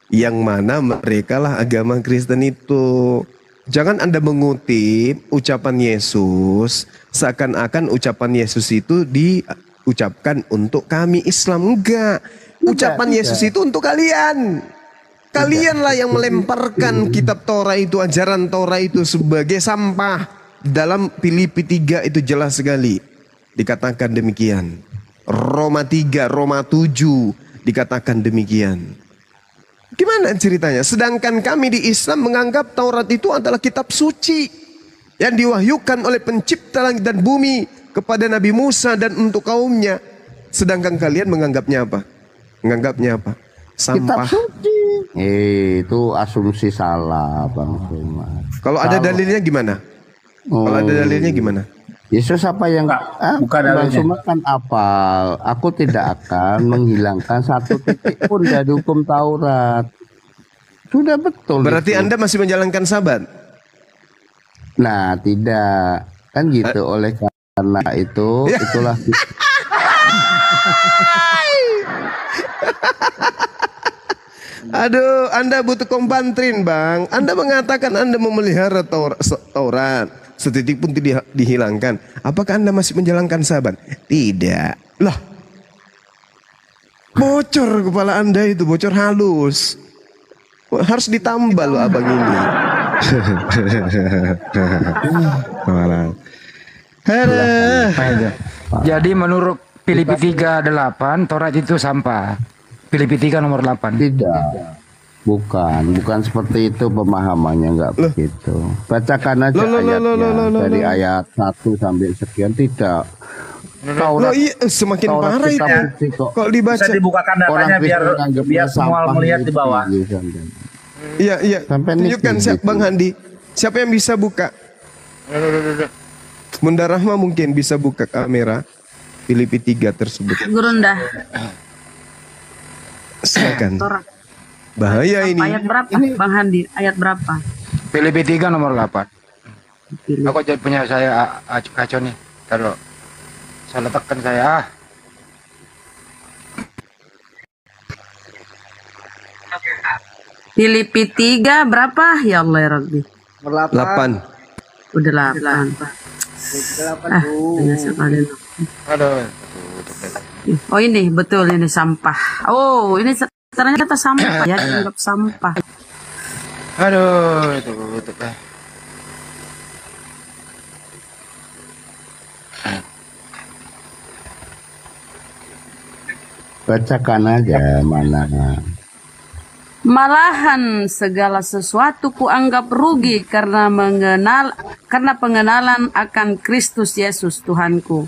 Yang mana mereka lah agama Kristen itu. Jangan Anda mengutip ucapan Yesus seakan-akan ucapan Yesus itu diucapkan untuk kami Islam. Enggak. Ucapan Yesus itu untuk kalian. Kalianlah yang melemparkan kitab Torah itu, ajaran Torah itu sebagai sampah. Dalam Filipi 3 itu jelas sekali dikatakan demikian. Roma 3, Roma 7 dikatakan demikian. Gimana ceritanya? Sedangkan kami di Islam menganggap Taurat itu adalah kitab suci yang diwahyukan oleh pencipta langit dan bumi kepada Nabi Musa dan untuk kaumnya. Sedangkan kalian menganggapnya apa? Menganggapnya apa? Sampah. Kitab suci. Itu asumsi salah, Bang Firman. Kalau ada dalilnya gimana? Kalau ada dalilnya gimana? Yesus apa yang bukan Bang dalilnya. Suma kan apal. Aku tidak akan menghilangkan satu titik pun dari hukum Taurat. Sudah betul. Berarti itu. Anda masih menjalankan sabat? Nah, tidak. Kan gitu oleh karena itu itulah Aduh, Anda butuh kompantrin, Bang. Anda mengatakan Anda memelihara Taurat. Setitik pun tidak dihilangkan. Apakah Anda masih menjalankan sabat? Tidak. Lah. Bocor kepala Anda itu, bocor halus. Harus ditambah loh abang ini. Jadi menurut Filipi 3:8 Taurat itu sampah. Filipi 3 nomor 8. tidak. Bukan seperti itu pemahamannya, enggak begitu. Bacakan aja ayatnya dari ayat 1 sampai sekian tidak. Loh, iya, semakin Taurat parah kita itu. putih kok. Kalau dibaca. Bisa dibukakan datanya biar semua melihat di bawah. Iya, iya. Sampai Tunjukkan niki, siapa gitu. Bang Handi. Siapa yang bisa buka? Bunda Rahma mungkin bisa buka kamera Filipi 3 tersebut. Gurunda. Silakan. Taurat. Bahaya ini. Ayat berapa, Bang Handi? Ayat berapa? Filipi 3 nomor 8. Aku jadi punya saya kacau nih. Kalau saya letakkan saya. Filipi 3 berapa? Ya Allah ya Rabbi. Nomor 8. Udah 8. Benar sekali. Aduh. Oh ini betul ini sampah. Oh ini ternyata sampah ya, dianggap sampah. Aduh, itu. Bacakan aja mana. Malahan segala sesuatu kuanggap rugi karena pengenalan akan Kristus Yesus Tuhanku.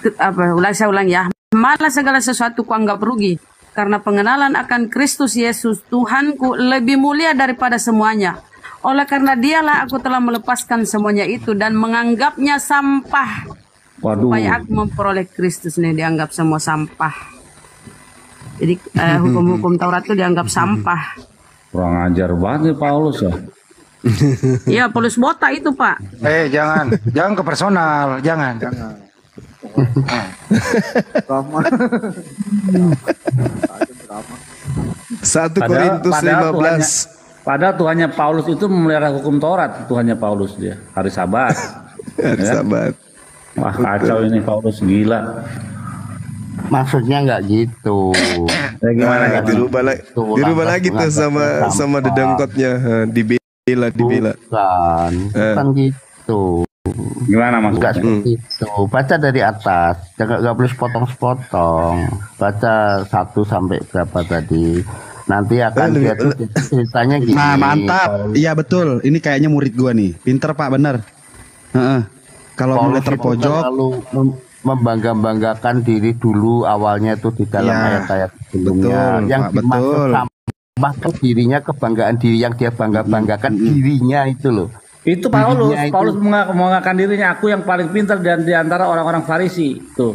Saya ulang ya. Malah segala sesuatu kuanggap rugi karena pengenalan akan Kristus Yesus Tuhanku lebih mulia daripada semuanya. Oleh karena dialah aku telah melepaskan semuanya itu dan menganggapnya sampah. Waduh. Supaya aku memperoleh Kristus nih dianggap semua sampah. Jadi hukum-hukum Taurat itu dianggap sampah. Kurang ajar banget nih Paulus ya. Iya, Paulus botak itu, Pak. Jangan ke personal, jangan. Rama. 1 Korintus 15. Padahal Tuhannya Paulus itu memelihara hukum Taurat. Tuhannya Paulus dia. Hari Sabat. Hari Ya. Sabat. Wah kacau ini Paulus gila. Maksudnya enggak gitu. Ya, gimana Nah, dirubah lagi tuh sama dedengkotnya. Dibela. Bukan gitu. Gimana Enggak maksudnya? seperti itu. Baca dari atas. Jangan enggak boleh sepotong-sepotong. Baca 1 sampai berapa tadi. Nanti akan dia tuh ceritanya gini. Nah, mantap. Iya betul. Ini kayaknya murid gua nih. Pinter Pak, bener. Heeh. Kalau mulai Paulus itu terpojok, terlalu membangga-banggakan diri dulu awalnya itu di dalam Ya, ayat-ayat sebelumnya. betul, Yang Pak, dimaksud betul. sampah itu dirinya, kebanggaan diri yang dia bangga-banggakan dirinya itu loh. Itu Paulus. Dirinya itu. Paulus mengaku dirinya aku yang paling pintar dan di antara orang-orang Farisi. Tuh.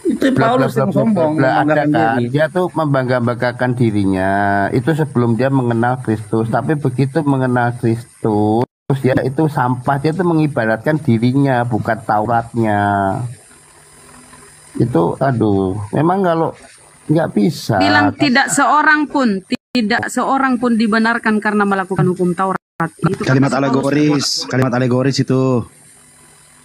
Itu Paulus yang sombong Ada membanggakan kan? diri. Dia tuh membangga-banggakan dirinya itu sebelum dia mengenal Kristus. Tapi begitu mengenal Kristus, dia itu sampah. Dia tuh mengibaratkan dirinya, bukan Tauratnya. Itu aduh, memang kalau nggak bisa. Bilang tidak seorang pun dibenarkan karena melakukan hukum Taurat. Itu kalimat kata Paulus. kalimat alegoris itu.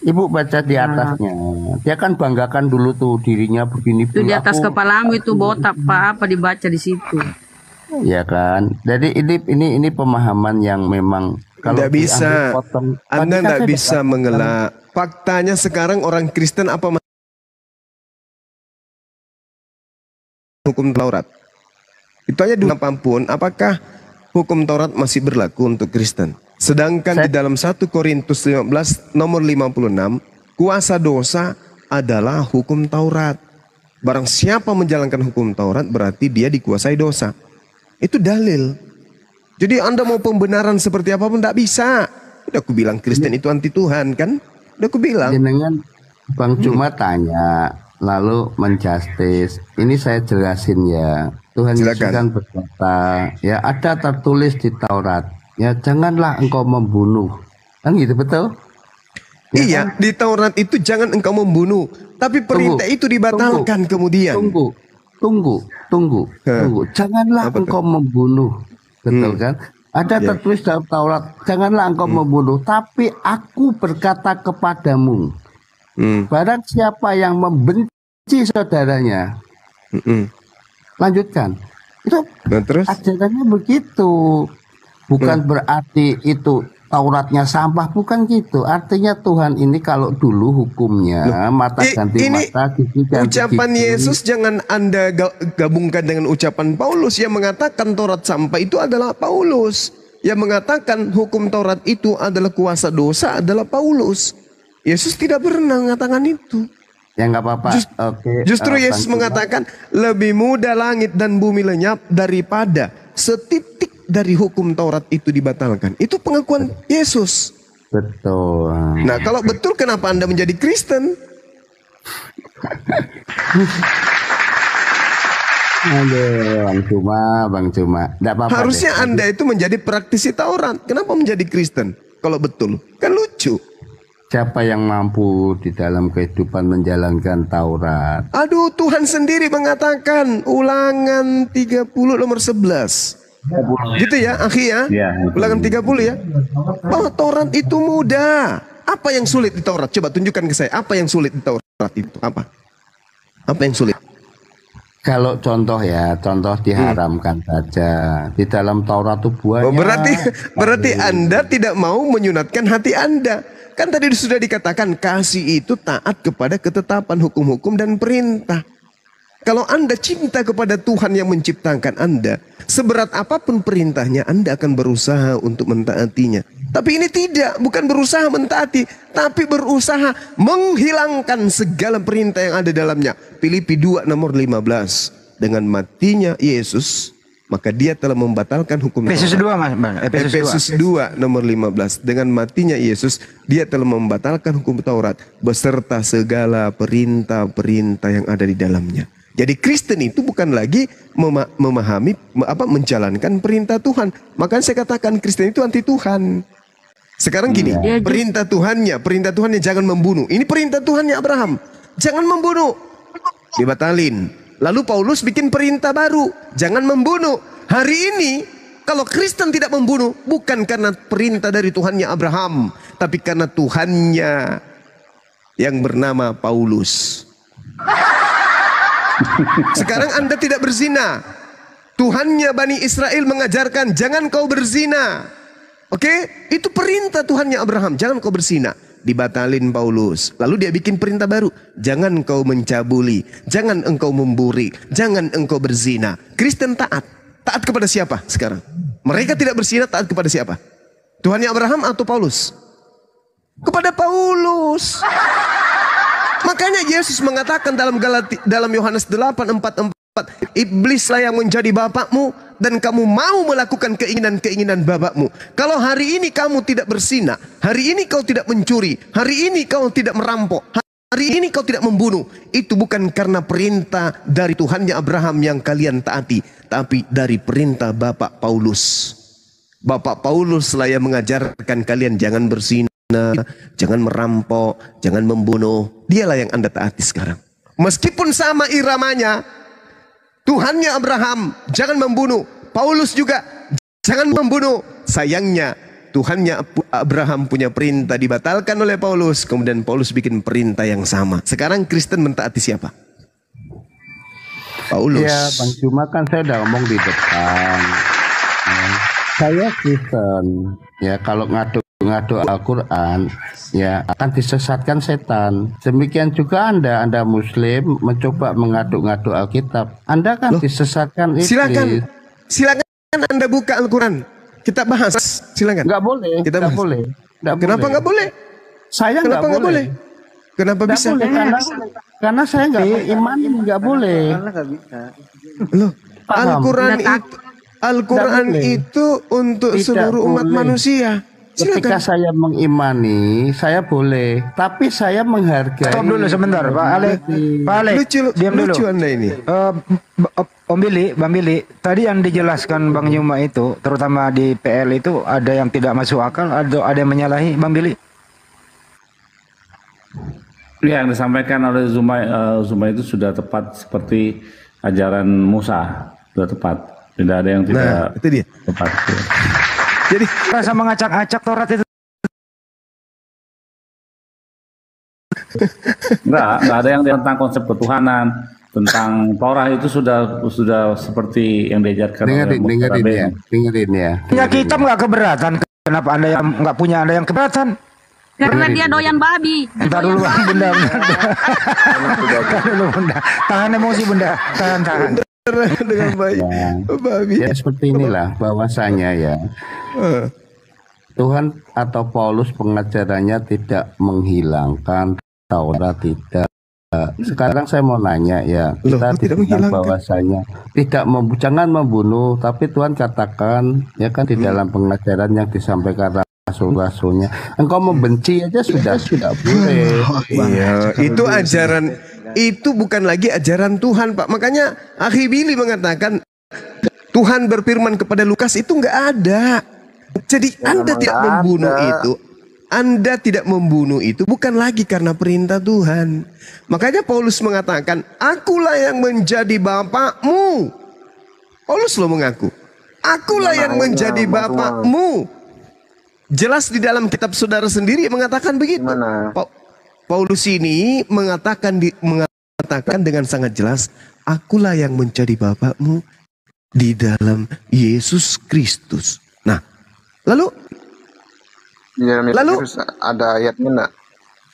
Ibu baca di atasnya. Dia kan banggakan dulu tuh dirinya begini. Itu di atas kepalamu itu botak Pak, apa dibaca di situ. Ya kan. Jadi ini pemahaman yang memang Tidak bisa. diambil potong. Anda Tadi kan tidak saya bisa mengelak. Faktanya sekarang orang Kristen apa hukum Taurat? Itu aja dulu apapun. Apakah hukum Taurat masih berlaku untuk Kristen? Sedangkan di dalam 1 Korintus 15 nomor 56, kuasa dosa adalah hukum Taurat. Barang siapa menjalankan hukum Taurat berarti dia dikuasai dosa. Itu dalil. Jadi Anda mau pembenaran seperti apapun tidak bisa. Udah aku bilang Kristen itu anti Tuhan kan? Udah aku bilang. Jenengan Bang Cuma tanya, lalu menjustis. Ini saya jelasin ya. Tuhan Yesus Silakan. kan berkata, ya ada tertulis di Taurat, ya janganlah engkau membunuh. Kan gitu, betul? Ya Iya, kan? di Taurat itu jangan engkau membunuh. Tapi perintah itu dibatalkan kemudian. Tunggu. Janganlah Apa tuh? engkau membunuh. Betul kan? Ada Ya. tertulis dalam Taurat, janganlah engkau membunuh. Tapi aku berkata kepadamu, barang siapa yang membenci saudaranya, lanjutkan. Itu Nah, terus? ajarannya begitu. Bukan berarti itu Tauratnya sampah, bukan gitu. Artinya Tuhan ini kalau dulu hukumnya mata ganti ini mata, gigi ganti ucapan gigi. Yesus jangan Anda gabungkan dengan ucapan Paulus yang mengatakan Taurat sampah itu adalah Paulus. Yang mengatakan hukum Taurat itu adalah kuasa dosa adalah Paulus. Yesus tidak pernah mengatakan itu. Ya nggak apa-apa. Oke, Justru Bang Yesus Cuma. mengatakan lebih mudah langit dan bumi lenyap daripada setitik dari hukum Taurat itu dibatalkan. Itu pengakuan Yesus. Betul. Nah, kalau betul kenapa Anda menjadi Kristen? Aduh, Bang Cuma. Nggak apa-apa Harusnya deh. Anda itu menjadi praktisi Taurat. Kenapa menjadi Kristen? Kalau betul, kan lucu. Siapa yang mampu di dalam kehidupan menjalankan Taurat? Aduh, Tuhan sendiri mengatakan Ulangan 30 nomor 11. Gitu ya, akhi ya? Iya, itu. Ulangan 30 ya. Bahwa Taurat itu mudah. Apa yang sulit di Taurat? Coba tunjukkan ke saya. Apa yang sulit di Taurat itu? Apa? Apa yang sulit? Kalau contoh diharamkan saja. Di dalam Taurat itu banyak. Oh, berarti Anda tidak mau menyunatkan hati Anda. Kan tadi sudah dikatakan kasih itu taat kepada ketetapan hukum-hukum dan perintah. Kalau Anda cinta kepada Tuhan yang menciptakan Anda, seberat apapun perintahnya Anda akan berusaha untuk mentaatinya. Tapi ini tidak, bukan berusaha mentaati, tapi berusaha menghilangkan segala perintah yang ada dalamnya. Filipi 2 nomor 15. Dengan matinya Yesus, maka dia telah membatalkan hukum Efesus Taurat. 2 Mas, Bang. Efesus 2 nomor 15. Dengan matinya Yesus, dia telah membatalkan hukum Taurat beserta segala perintah-perintah yang ada di dalamnya. Jadi Kristen itu bukan lagi menjalankan perintah Tuhan. Makanya saya katakan Kristen itu anti Tuhan. Sekarang gini, perintah Tuhannya jangan membunuh. Ini perintah Tuhannya Abraham, jangan membunuh. Dibatalin. Lalu Paulus bikin perintah baru, jangan membunuh. Hari ini kalau Kristen tidak membunuh, bukan karena perintah dari Tuhannya Abraham, tapi karena Tuhannya yang bernama Paulus. Sekarang Anda tidak berzina. Tuhannya Bani Israel mengajarkan jangan kau berzina. Oke? Itu perintah Tuhannya Abraham, jangan kau berzina. Dibatalin Paulus. Lalu dia bikin perintah baru. Jangan kau mencabuli, jangan engkau memburi, jangan engkau berzina. Kristen taat. Taat kepada siapa sekarang? Mereka tidak berzina, taat kepada siapa? Tuhannya Abraham atau Paulus? Kepada Paulus. Makanya Yesus mengatakan dalam Yohanes 8:44, iblislah yang menjadi bapakmu dan kamu mau melakukan keinginan-keinginan bapakmu. Kalau hari ini kamu tidak berzina, hari ini kau tidak mencuri, hari ini kau tidak merampok, hari ini kau tidak membunuh, itu bukan karena perintah dari Tuhannya Abraham yang kalian taati, tapi dari perintah Bapak Paulus. Bapak Paulus lah yang mengajarkan kalian jangan berzina, jangan merampok, jangan membunuh. Dialah yang Anda taati sekarang. Meskipun sama iramanya, Tuhannya Abraham jangan membunuh, Paulus juga jangan membunuh. Sayangnya Tuhannya Abraham punya perintah dibatalkan oleh Paulus, kemudian Paulus bikin perintah yang sama. Sekarang Kristen mentaati siapa? Paulus. Ya, Bang Cuma kan saya udah ngomong di depan. Saya Kristen. Ya, kalau ngadu Al-Quran, ya akan disesatkan setan. Demikian juga Anda Muslim mencoba mengadu Alkitab. Anda kan disesatkan iblis. Silakan Anda buka Al-Quran. Kita bahas. Silakan. Nggak boleh. Kita nggak bahas. boleh. Kenapa nggak boleh? Saya Kenapa nggak boleh? Kenapa Nggak bisa? boleh, karena saya nggak beriman, nggak boleh. Karena nggak bisa. Loh, Paham. Al-Quran itu Tidak boleh. untuk Tidak seluruh umat boleh. manusia. ketika saya mengimani, saya boleh, tapi saya menghargai. Stop dulu sebentar, Pak Ale. Pak Ale, diam dulu. Lucu Anda ini. Om Billy, Bang Billy, tadi yang dijelaskan Bang Yuma itu, terutama di PL itu ada yang tidak masuk akal, ada yang menyalahi, Bang Billy. Ya, yang disampaikan oleh Zuma itu sudah tepat seperti ajaran Musa, sudah tepat. Tidak ada yang tidak itu dia. tepat. Jadi Rasa mengacak-acak Taurat itu. Enggak ada yang tentang konsep ketuhanan, tentang Torah itu sudah seperti yang diajarkan oleh Musa. dengerin ya. Punya kitab nggak keberatan? Kenapa Anda yang nggak punya, Anda yang keberatan? Karena dia doyan babi. Entar dulu Bang, Bunda. Tahan dulu Bunda. Tahan emosi Bunda. Tahan. dengan baik. Babi. Ya seperti inilah bahwasanya ya. Tuhan atau Paulus pengajarannya tidak menghilangkan Taurat, tidak. Sekarang saya mau nanya ya, kita tidak dibilang menghilangkan. bahwasanya jangan membunuh, tapi Tuhan katakan ya kan di dalam pengajaran yang disampaikan rasul-rasulnya, engkau membenci aja sudah boleh. Iya, itu ajaran, itu bukan lagi ajaran Tuhan, Pak. Makanya Akhi Billy mengatakan Tuhan berfirman kepada Lukas itu nggak ada. Jadi Anda tidak membunuh itu. Anda tidak membunuh itu bukan lagi karena perintah Tuhan. Makanya Paulus mengatakan, akulah yang menjadi bapakmu. Paulus lo mengaku, akulah yang menjadi bapakmu. Jelas di dalam kitab saudara sendiri mengatakan begitu. Paulus ini mengatakan dengan sangat jelas, akulah yang menjadi bapakmu di dalam Yesus Kristus. Nah, lalu ada ayatnya enggak?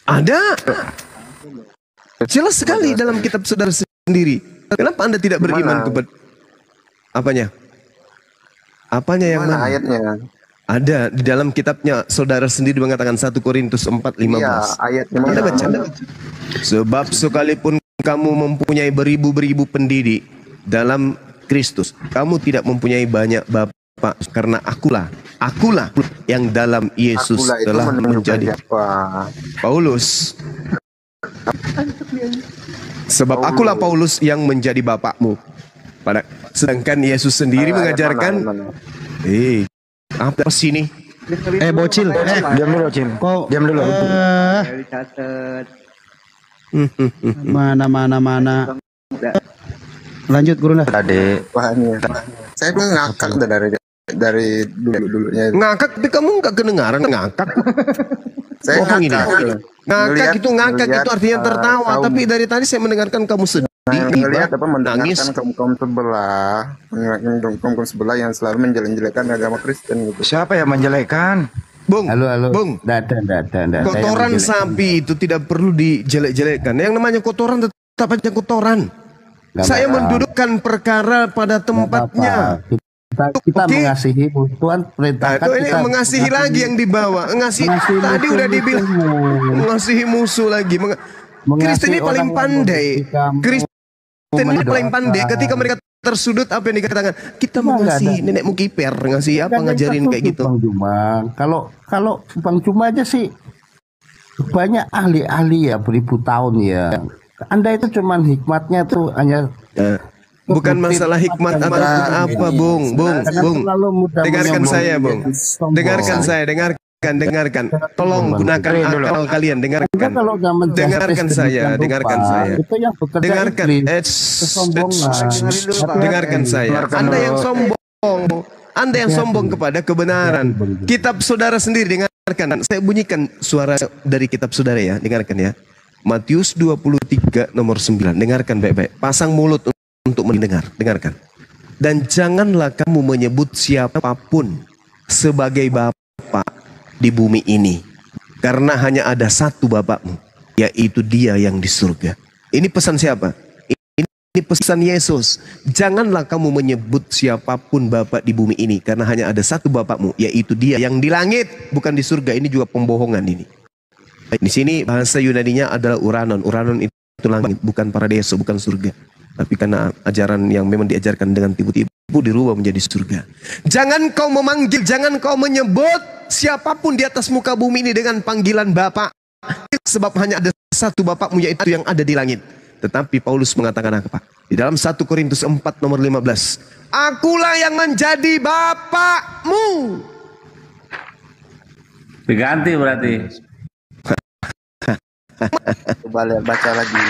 Ada. Jelas sekali dalam kitab saudara sendiri. Kenapa Anda tidak beriman kepada apanya? Apanya yang mana? Ayatnya. Ada di dalam kitabnya saudara sendiri mengatakan 1 Korintus 4:15. Iya, ayatnya mana? Anda baca. Sebab sekalipun kamu mempunyai beribu-beribu pendidik dalam Kristus, kamu tidak mempunyai banyak bapak, karena akulah yang dalam Yesus telah menjadi Paulus. Sebab akulah Paulus yang menjadi bapakmu. Sedangkan Yesus sendiri mengajarkan, apa sini? Bocil. Diam dulu, Cil. Diam dulu. Mana. Lanjut guru lah. Tadi bahannya. Saya ngakak dari dulunya. Ngakak, tapi kamu nggak kedengaran ngakak. Saya ngakak itu artinya tertawa. Tapi dari tadi saya mendengarkan kamu sedih. Melihat apa nangis. mendengarkan kaum sebelah yang selalu menjelek-jelekan agama Kristen gitu. Siapa yang menjelekkan? Bung, Halo. Bung. Nggak. Kotoran sapi itu tidak perlu dijelek-jelekkan. Yang namanya kotoran tetap aja kotoran. Saya mendudukkan perkara pada tempatnya. Kita mengasihi Tuhan perintahkan itu ini kita mengasihi lagi yang dibawa. Tadi udah dibilang mengasihi musuh lagi. Kristen ini paling pandai. Kristen ini paling pandai. Ketika mereka tersudut, apa yang dikatakan? Kita mengasihi nenekmu kiper, ngasih apa, ngajarin kayak gitu. Bang Juma, kalau Bang Juma aja sih banyak ahli-ahli ya beribu tahun ya. Anda itu cuman hikmatnya tuh hanya bukan masalah hikmat atau apa, Bung. Dengarkan saya, Bung. Dengarkan. Tolong gunakan akal kalian. Dengarkan saya. Dengarkan. Saya. Anda yang sombong kepada kebenaran. Kitab saudara sendiri, dengarkan. Saya bunyikan suara dari kitab saudara ya. Dengarkan ya. Matius 23 nomor 9. Dengarkan baik-baik. Pasang mulut untuk mendengar. Dengarkan. Dan janganlah kamu menyebut siapapun sebagai bapak di bumi ini, karena hanya ada satu bapakmu, yaitu Dia yang di surga. Ini pesan siapa? Ini pesan Yesus. Janganlah kamu menyebut siapapun bapak di bumi ini, karena hanya ada satu bapakmu, yaitu Dia yang di langit, bukan di surga. Ini juga pembohongan ini. Di sini bahasa Yunaninya adalah uranon. Uranon itu langit, bukan paradiso, bukan surga. Tapi karena ajaran yang memang diajarkan dengan tipu-tipu, dirubah menjadi surga. Jangan kau memanggil, jangan kau menyebut siapapun di atas muka bumi ini dengan panggilan Bapa, sebab hanya ada satu Bapakmu, yaitu yang ada di langit. Tetapi Paulus mengatakan apa? Di dalam 1 Korintus 4 nomor 15, akulah yang menjadi Bapakmu. Diganti berarti. Coba lihat, baca lagi.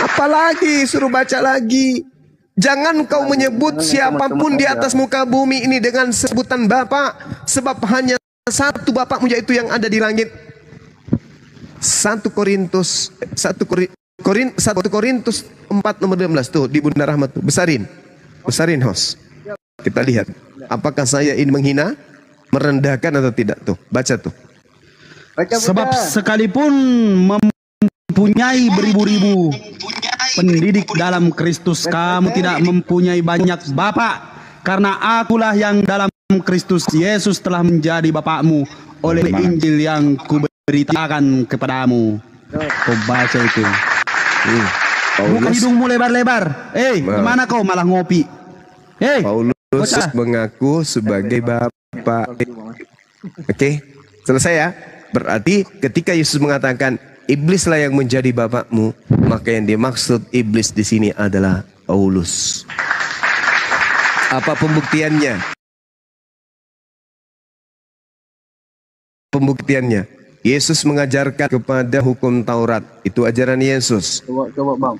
Apalagi suruh baca lagi. Jangan kau menyebut siapapun di atas muka bumi ini dengan sebutan Bapa, sebab hanya satu Bapakmu, yaitu yang ada di langit. 1 Korintus 4 nomor 15 tuh di Bunda Rahmat tuh. Besarin host. Kita lihat apakah saya ini menghina, merendahkan atau tidak tuh. Baca tuh. Sebab sekalipun mempunyai beribu-ribu pendidik dalam Kristus, kamu tidak mempunyai banyak bapa, karena akulah yang dalam Kristus Yesus telah menjadi bapakmu oleh Injil yang kuberitakan kepadamu. Kau baca itu. Bukan hidungmu lebar-lebar. Kemana kau malah ngopi? Paulus mengaku sebagai Bapak. Oke, selesai ya. Berarti ketika Yesus mengatakan iblislah yang menjadi bapakmu, maka yang dimaksud iblis di sini adalah Paulus. Apa pembuktiannya? Pembuktiannya, Yesus mengajarkan kepada hukum Taurat. Itu ajaran Yesus. Coba Bang.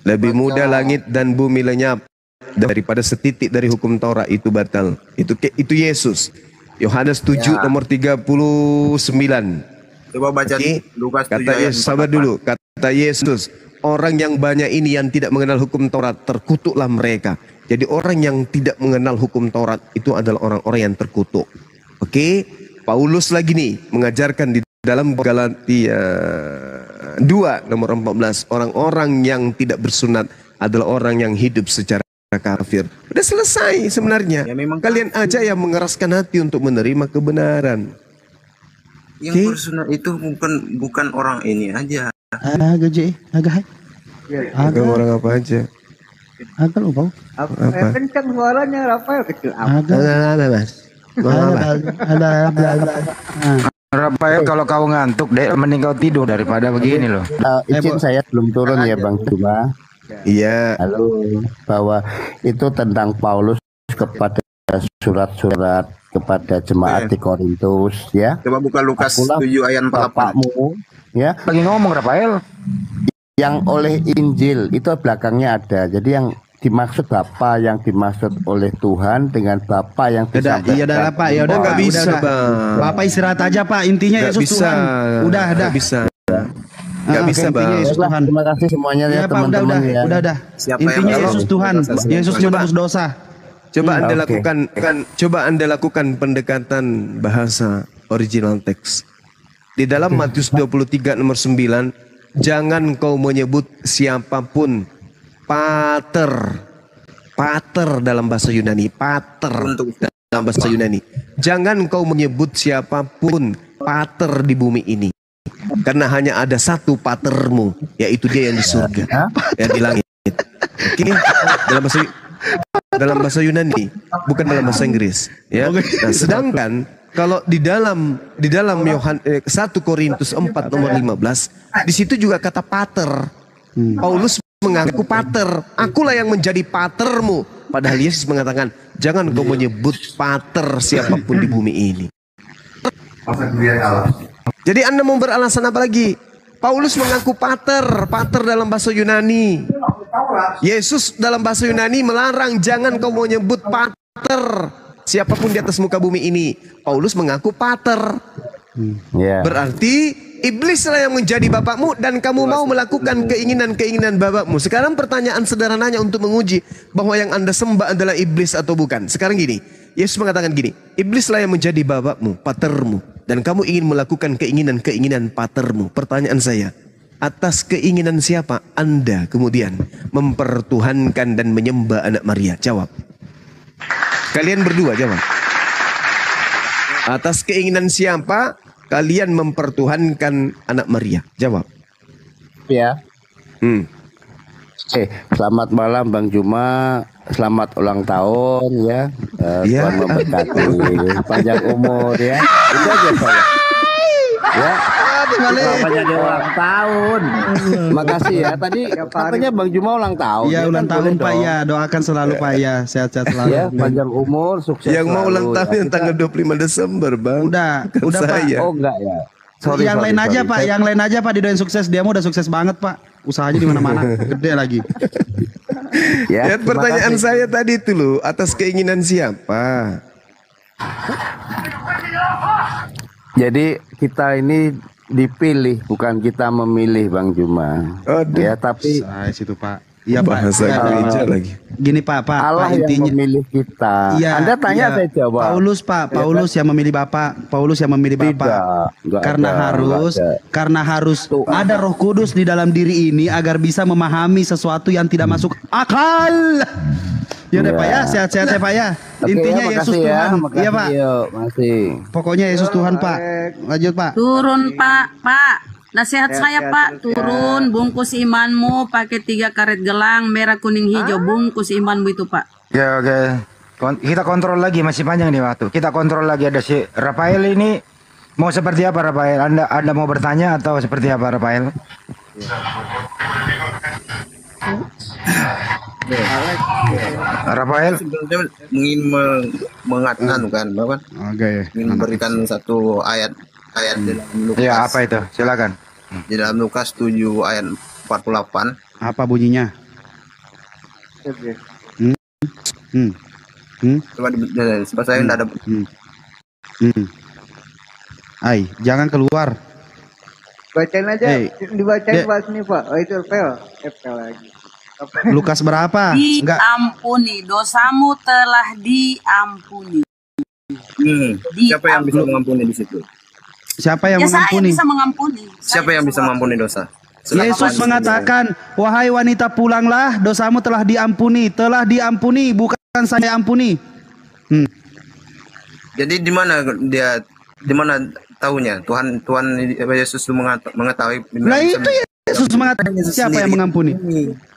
Lebih mudah langit dan bumi lenyap daripada setitik dari hukum Taurat itu batal. Itu Yesus. Yohanes 7 nomor 39. Coba baca Lukas 7 kata Yesus, sabar dulu. Kata Yesus, orang yang banyak ini yang tidak mengenal hukum Taurat, terkutuklah mereka. Jadi orang yang tidak mengenal hukum Taurat itu adalah orang-orang yang terkutuk. Oke, Paulus lagi nih mengajarkan di dalam Galatia 2 nomor 14, orang-orang yang tidak bersunat adalah orang yang hidup secara kafir. Udah selesai sebenarnya. Ya, kalian aja yang mengeraskan hati untuk menerima kebenaran. Yang bersunat itu bukan orang ini aja. Agak orang apa aja. Agak lupa. Apa? Kencang suaranya, Rafael kecil. Rafael, kalau kau ngantuk deh, mending kau tidur daripada begini loh. Izin saya belum turun ya Bang Cuma. Iya. Halo, bahwa itu tentang Paulus kepada surat-surat kepada jemaat di Korintus ya. Coba buka Lukas 7 ayat 48. Bapakmu ya. Lagi ngomong Rafael. Yang oleh Injil itu belakangnya ada. Jadi yang dimaksud Bapa, yang dimaksud oleh Tuhan dengan Bapa yang disampaikan. Iya udah Pak, ya udah nggak bisa Bang. Bapak istirahat aja Pak. Intinya Nggak Yesus bisa. Tuhan. Udah. Nggak bisa. Nggak bisa Bang. Yesus Tuhan. Terima kasih semuanya ya Pak, teman-teman ya. udah. Siapa Intinya yang Yesus Tuhan. Yesus menebus dosa. Coba Anda oke. coba Anda lakukan pendekatan bahasa original teks. Di dalam Matius 23 nomor 9, jangan kau menyebut siapapun pater. Pater dalam bahasa Yunani, pater dalam bahasa Yunani. Jangan kau menyebut siapapun pater di bumi ini. Karena hanya ada satu patermu, yaitu dia yang di surga, yang di langit. Oke, dalam bahasa Yunani, bukan dalam bahasa Inggris, ya. Nah, sedangkan kalau di dalam 1 Korintus 4 nomor 15, di situ juga kata pater. Paulus mengaku pater, akulah yang menjadi patermu. Padahal Yesus mengatakan, jangan kau menyebut pater siapapun di bumi ini. Jadi Anda mau beralasan apa lagi? Paulus mengaku pater dalam bahasa Yunani. Yesus dalam bahasa Yunani melarang jangan kau menyebut pater siapapun di atas muka bumi ini. Paulus mengaku pater. Berarti iblislah yang menjadi bapakmu dan kamu mau melakukan keinginan-keinginan bapakmu. Sekarang pertanyaan sederhananya untuk menguji bahwa yang Anda sembah adalah iblis atau bukan. Sekarang gini, Yesus mengatakan gini, iblislah yang menjadi bapakmu, patermu, dan kamu ingin melakukan keinginan-keinginan patermu. Pertanyaan saya, atas keinginan siapa Anda kemudian mempertuhankan dan menyembah anak Maria? Jawab. Kalian berdua jawab. Atas keinginan siapa kalian mempertuhankan anak Maria? Jawab. Ya. Selamat malam Bang Juma, selamat ulang tahun ya. Iya. Tuhan memberkati, panjang umur ya. Itu aja saya. Ya. Kenapa jadi ulang tahun? Makasih ya. Tadi katanya Bang Juma ulang tahun. Iya Ya ulang kan, tahun boleh Pak dong. ya. Doakan selalu Pak ya. Sehat-sehat selalu. Ya, panjang umur, sukses Yang mau selalu. ulang tahun Ya, yang tanggal 25 Desember, Bang. Udah Bukan Pak. saya. Oh enggak ya. Yang lain aja Pak, yang lain aja Pak didoain sukses. Dia mah udah sukses banget Pak. Usahanya di mana-mana, gede lagi. Ya, Ya, pertanyaan terima kasih. saya tadi itu loh, atas keinginan siapa? Jadi kita ini dipilih, bukan kita memilih Bang Juma. Aduh. Ya, tapi Saya situ Pak. Iya Pak. Bahasa Ya, gereja lagi. Gini Pak, Allah yang intinya. memilih kita. Iya, Anda tanya iya. saya jawab. Paulus Pak, Paulus yang memilih Bapak, Paulus yang memilih Bapak. Enggak Karena ada, harus, enggak ada. karena harus ada Roh Kudus di dalam diri ini agar bisa memahami sesuatu yang tidak masuk akal. Ya udah Iya. Pak ya, sehat-sehat ya Pak ya. Oke, Intinya ya, Yesus makasih Tuhan. makasih, Iya Pak. Yuk, masih. Pokoknya Yesus Tuhan Pak. Lanjut Pak. Turun Pak. Nasihat saya Pak, turun bungkus imanmu pakai 3 karet gelang merah kuning hijau, bungkus imanmu itu Pak. Oke. Kita kontrol lagi, masih panjang nih waktu. Kita kontrol lagi, ada si Rafael ini mau seperti apa Rafael? Anda mau bertanya atau seperti apa Rafael? Rafael Sebenarnya ingin mengatakan kan, Bapak, Oke. ingin memberikan satu ayat dalam Lukas. Ya, apa itu? Silakan. Di dalam Lukas 7 ayat 48. Apa bunyinya? Hmm. Coba sebab saya tidak ada. Ai, jangan keluar. Bacain aja, Hey. dibacain Dek. pas nih Pak. Oh itu Pel lagi. Lukas berapa? Enggak. Diampuni, dosamu telah diampuni. Siapa yang bisa mengampuni di situ? Siapa yang Ya saya mengampuni? bisa mengampuni. Siapa yang bisa mengampuni dosa? Yesus mengatakan, wahai wanita pulanglah, dosamu telah diampuni, bukan saya ampuni. Jadi di mana tahunya Tuhan Yesus itu mengetahui. Nah itu Yesus mengatakan siapa yang mengampuni?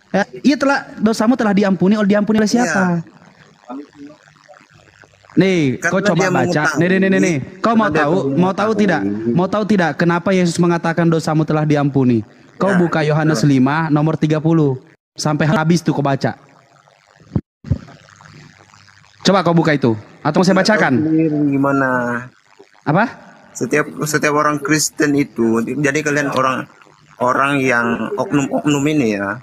Ya, iya dosamu telah diampuni oleh siapa? Nih, Karena kau coba dia baca. mengetahui. Nih. Kau mau tahu tidak? Mau tahu tidak kenapa Yesus mengatakan dosamu telah diampuni? Kau buka Yohanes 5 nomor 30 sampai habis tuh kau baca. Coba kau buka itu atau mau saya bacakan? Gimana? Apa? Setiap orang Kristen itu, jadi kalian orang yang oknum ini ya.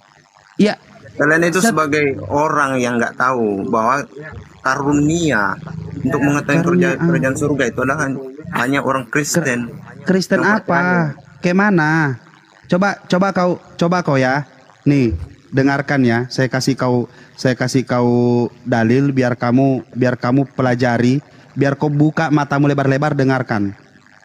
Iya. Kalian itu sebagai orang yang nggak tahu bahwa karunia untuk mengetahui kerajaan surga itu adalah hanya orang Kristen. Kristen apa? Kayak mana? Coba kau ya. Nih, dengarkan ya. Saya kasih kau dalil biar kamu pelajari, biar kau buka matamu lebar-lebar, dengarkan.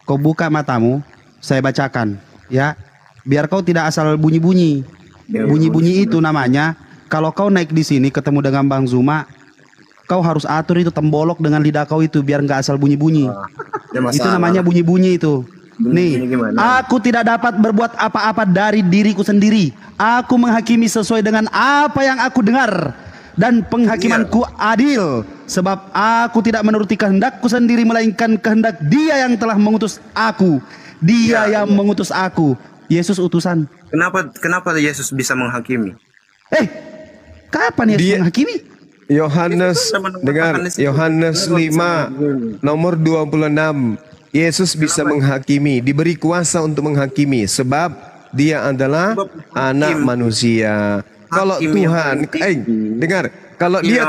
Kau buka matamu, saya bacakan ya. Biar kau tidak asal bunyi-bunyi. Bunyi-bunyi itu namanya kalau kau naik di sini ketemu dengan Bang Zuma, kau harus atur itu tembolok dengan lidah kau itu biar nggak asal bunyi-bunyi. Itu namanya bunyi-bunyi itu. Nih, aku tidak dapat berbuat apa-apa dari diriku sendiri. Aku menghakimi sesuai dengan apa yang aku dengar. Dan penghakimanku adil. Sebab aku tidak menuruti kehendakku sendiri, melainkan kehendak Dia yang telah mengutus aku. Dia yang mengutus aku. Yesus utusan. Kenapa Yesus bisa menghakimi? Kapan Yesus menghakimi? Yohanes 5 nomor 26. Yesus bisa menghakimi, diberi kuasa untuk menghakimi sebab dia adalah anak manusia. Kalau Tuhan, dengar, kalau dia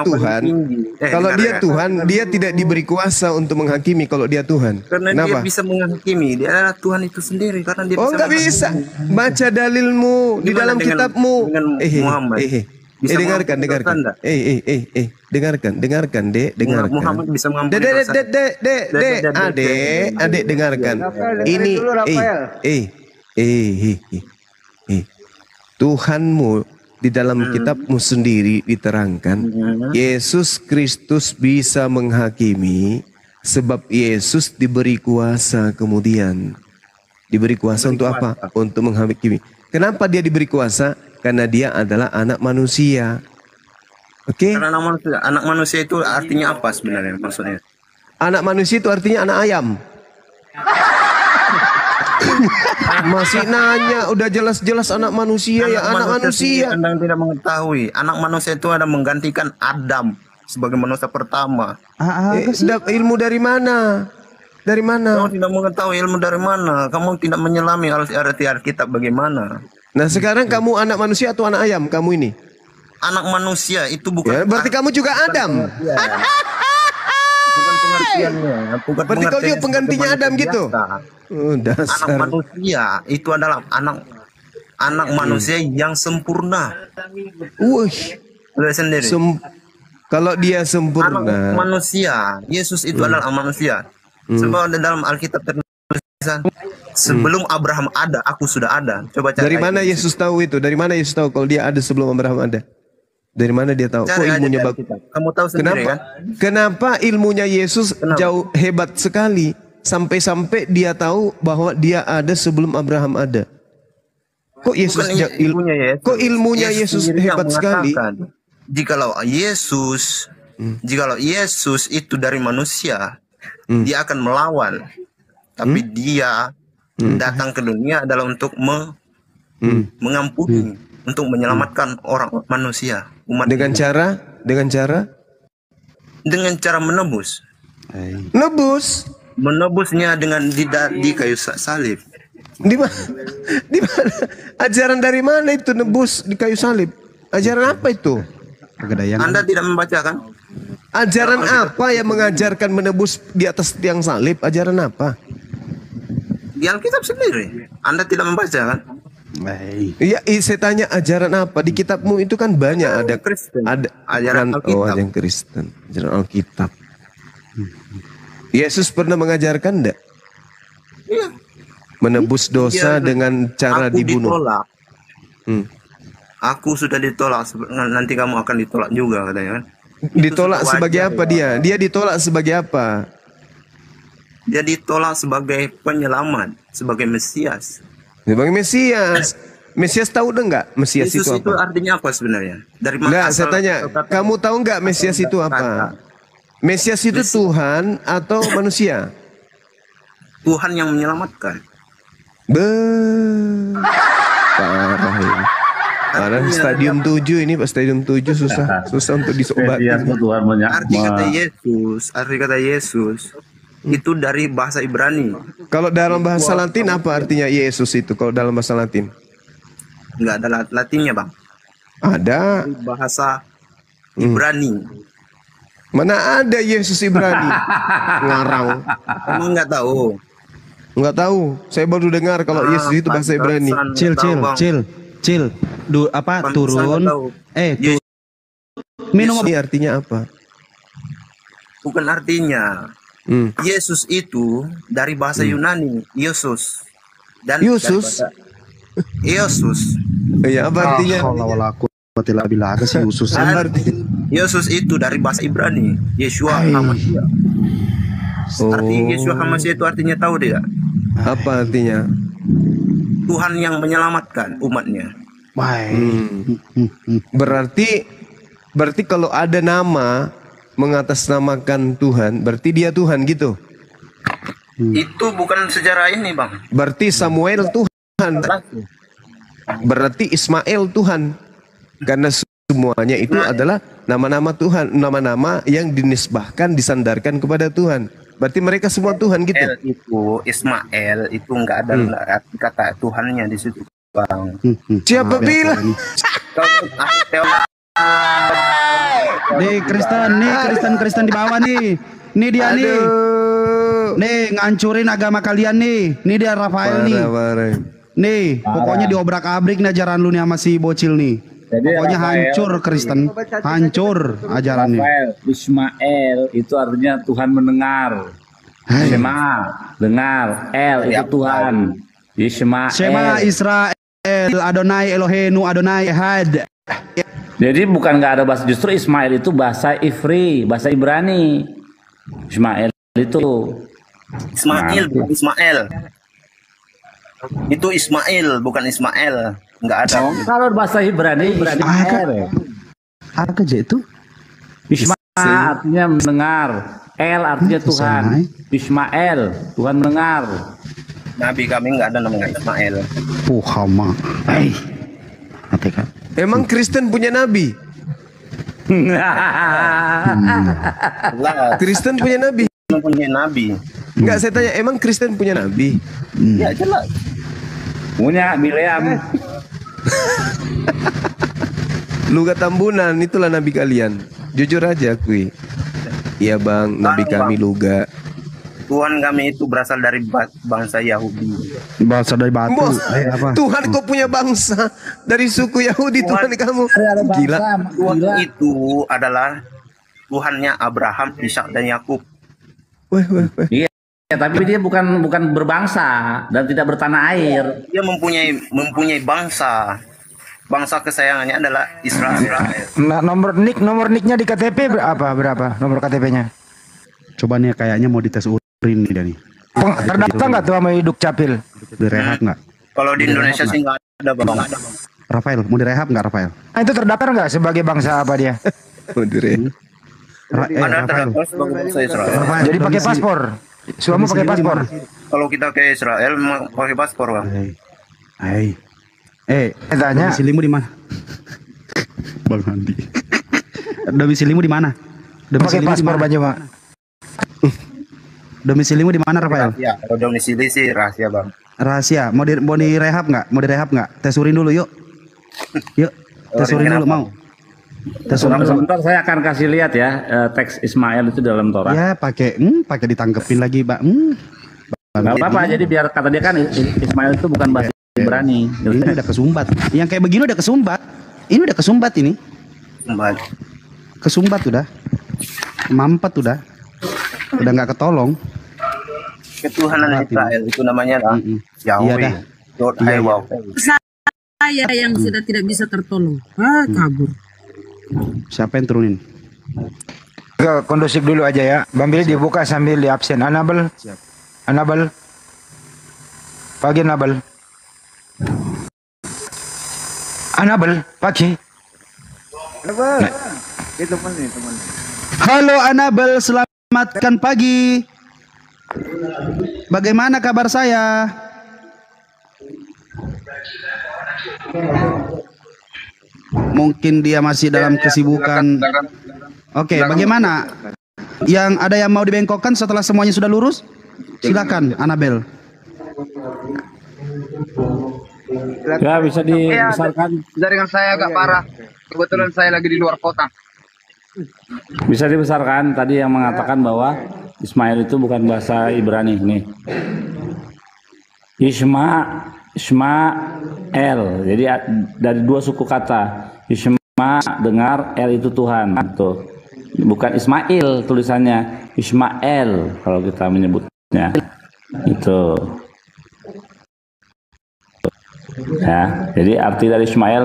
Tuhan, dia tidak diberi kuasa untuk menghakimi kalau dia Tuhan. Karena dia bisa menghakimi, dia adalah Tuhan itu sendiri karena dia nggak bisa. Baca dalilmu di dalam kitabmu. Dengarkan. Dengarkan, Dek. Muhammad bisa mengampuni dosa. Adik, dengarkan. Ini, Tuhanmu di dalam kitabmu sendiri diterangkan, Yesus Kristus bisa menghakimi sebab Yesus diberi kuasa kemudian. Diberi kuasa untuk apa? Untuk menghakimi. Kenapa dia diberi kuasa? Karena dia adalah anak manusia. Oke? Karena anak manusia itu artinya apa sebenarnya maksudnya? Anak manusia itu artinya anak ayam. Masih nanya, udah jelas-jelas anak manusia ya anak manusia. Anda tidak mengetahui, anak manusia itu ada menggantikan Adam sebagai manusia pertama. Ilmu dari mana? Dari mana? Kamu tidak mengetahui ilmu dari mana? Kamu tidak menyelami arti Alkitab bagaimana? Nah sekarang kamu anak manusia atau anak ayam kamu ini? Anak manusia itu bukan. Ya, berarti kamu juga Adam. Bukan pengertiannya. Bukan Berarti kau juga penggantinya Adam gitu. Oh, Anak dasar. manusia itu adalah anak manusia yang sempurna. Wih. Lihat sendiri. Kalau dia Anak sempurna. manusia, Yesus itu adalah manusia. Sebab dalam Alkitab tertulis sebelum Abraham ada, aku sudah ada. Coba cari. Dari mana Yesus tahu itu? Dari mana Yesus tahu kalau dia ada sebelum Abraham ada? Dari mana dia tahu? Kok Cari aja ilmunya di bagus? Alkitab. Kamu tahu sendiri kan? Kenapa ilmunya Yesus jauh hebat sekali sampai-sampai dia tahu bahwa dia ada sebelum Abraham ada? Kok Yesus Bukan ilmunya Yesus. Kok ilmunya Yesus sendiri yang hebat sekali? mengatakan, Jikalau Yesus itu dari manusia, dia akan melawan. Tapi dia datang ke dunia adalah untuk mengampuni, untuk menyelamatkan orang manusia, umat. Dengan cara menebus. nebus. Menebusnya dengan di kayu salib. Di mana? Ajaran dari mana itu nebus di kayu salib? Ajaran apa itu? Anda tidak membaca kan? Ajaran apa yang mengajarkan menebus di atas tiang salib? Ajaran apa? Di Alkitab sendiri. Anda tidak membaca kan? Iya, saya tanya ajaran apa di kitabmu itu kan banyak ada Kristen. ada Ajaran Alkitab. ajaran Kristen, ajaran Alkitab. Yesus pernah mengajarkan enggak? Iya. Menebus dosa dengan cara Aku dibunuh. ditolak. Hmm. Aku sudah ditolak. Nanti kamu akan ditolak juga katanya kan? Ditolak sudah sebagai wajar, apa ya. dia? Dia ditolak sebagai apa? Dia ditolak sebagai penyelamat, sebagai Mesias. Sebagai Mesias. Mesias tahu enggak? Mesias Yesus itu itu apa? artinya apa sebenarnya? Dari Nah, asal saya tanya, kata- kamu tahu enggak Mesias itu apa? Mesias itu Tuhan atau manusia? Tuhan yang menyelamatkan. Parah ini. Parah stadium 7 ini Pak, stadium 7 susah untuk disobati. Tuhan Arti kata Yesus itu dari bahasa Ibrani. Kalau dalam bahasa Latin apa artinya Yesus itu? Kalau dalam bahasa Latin? Enggak ada Latinnya, Bang. Ada. Dari bahasa Ibrani. Mana ada Yesus Ibrani? Ngarang. Kamu enggak tahu? Enggak tahu. Saya baru dengar kalau Yesus itu bahasa Ibrani. Cil. Turun. Minum Ini artinya apa? Bukan artinya. Yesus itu dari bahasa Yunani, Yesus. Dan Yesus. Yesus. Ya, apa artinya? Yesus itu dari bahasa Ibrani, Yeshua HaMashiach. Arti Yeshua HaMashiach itu artinya tahu tidak? Apa artinya? Tuhan yang menyelamatkan umatnya. Berarti kalau ada nama mengatasnamakan Tuhan, berarti dia Tuhan gitu. Itu bukan sejarah ini, Bang. Berarti Samuel Tuhan. Berarti Ismail Tuhan. Karena semuanya itu adalah nama-nama Tuhan, nama-nama yang dinisbahkan, disandarkan kepada Tuhan. Berarti mereka semua Tuhan gitu. Ismail itu enggak ada arti kata Tuhannya di situ, Bang. Siapa bilang? Nih Kristen di bawah nih. Nih dia nih. Nih ngancurin agama kalian nih. Nih dia Rafael nih. Parah. Nih, pokoknya diobrak-abrik nih ajaran lu nih sama si bocil nih. Jadi Pokoknya Rafael, hancur Kristen, hancur ajarannya. Rafael, Ismail itu artinya Tuhan mendengar. Shema, dengar. El itu Tuhan. Ismail. Shema Israel, Adonai Eloheinu, Adonai Ehad. Jadi bukan nggak ada bahasa, justru Ismail itu bahasa Ivri, bahasa Ibrani. Ismail itu. Ismail. Itu Ismail, bukan Ismail. Nggak ada. Kalau bahasa Ibrani Ismail. Apa aja itu? Isma artinya mendengar. El artinya Tuhan. Ismail, Tuhan mendengar. Nabi kami nggak ada namanya Ismail. Hama. Nanti kan. Emang Kristen punya nabi? Lah, Kristen punya nabi? punya nabi. Enggak, saya tanya, emang Kristen punya nabi? Ya jelas. Punya Bileam. Luga Tambunan, itulah nabi kalian. Jujur aja akui. Iya bang, nabi kami Luga. Tuhan kami itu berasal dari bangsa Yahudi. Bahasa dari batu. Wah, Apa? Tuhan kau punya bangsa dari suku Yahudi, Tuhan kamu. Gila. Tuhan itu adalah Tuhannya Abraham, Ishak dan Yakub. Weh. Iya, tapi dia bukan berbangsa dan tidak bertanah air. Dia mempunyai bangsa. Bangsa kesayangannya adalah Israel. Nah, nomor nicknya di KTP berapa? Nomor KTP-nya? Coba nih kayaknya mau dites urin nih Dani. Terdaftar nggak tuh sama Hidup Capil? Direhab nggak? Kalau di Indonesia sih nggak ada bang. Rafael, mau direhab nggak Rafael? Nah, itu terdaftar nggak sebagai bangsa apa dia? Ada terdaftar sebagai bangsa Israel. Jadi pakai paspor. Suamu pakai paspor. Kalau kita ke Israel pakai paspor bang. Tanya. Domisilimu di mana? Bang Andi. Domisilimu di mana? Pakai paspor Banyuma. Domisilimu di mana Rafael? Ya, kalau domisili sih rahasia bang. Rahasia. Mau direhab nggak? Mau direhab nggak? Tes urin dulu yuk. Yuk. Tes urin dulu mau. Tes urin dulu. Sebentar saya akan kasih lihat ya teks Ismail itu dalam Torah. Ya pakai ditangkepin lagi, Mbak. Nggak apa-apa, jadi biar kata dia kan Ismail itu bukan bahasa Ibrani. Ini udah kesumbat. Yang kayak begini udah kesumbat. Ini udah kesumbat ini. Kesumbat udah. Mampet udah. Udah nggak ketolong. Ketuhanan Israel itu namanya Yahweh. Saya yang sudah tidak bisa tertolong. Kabur. Siapa yang turunin? Kondusif dulu aja ya. Bang Billy dibuka sambil di absen. Anabel. Pagi Anabel. Pagi. Halo Anabel, selamatkan pagi. Bagaimana kabar saya? Mungkin dia masih dalam kesibukan. Oke, bagaimana? Ada yang mau dibengkokkan setelah semuanya sudah lurus? Silakan, Anabel. Ya, bisa dibesarkan. Jaringan saya agak parah. Kebetulan saya lagi di luar kota. Bisa dibesarkan tadi yang mengatakan bahwa Ismail itu bukan bahasa Ibrani nih. Ismael. Jadi dari dua suku kata. Isma dengar, El itu Tuhan. Tuh. Bukan Ismail tulisannya, Ismael kalau kita menyebutnya. Itu. Ya, jadi arti dari Ismail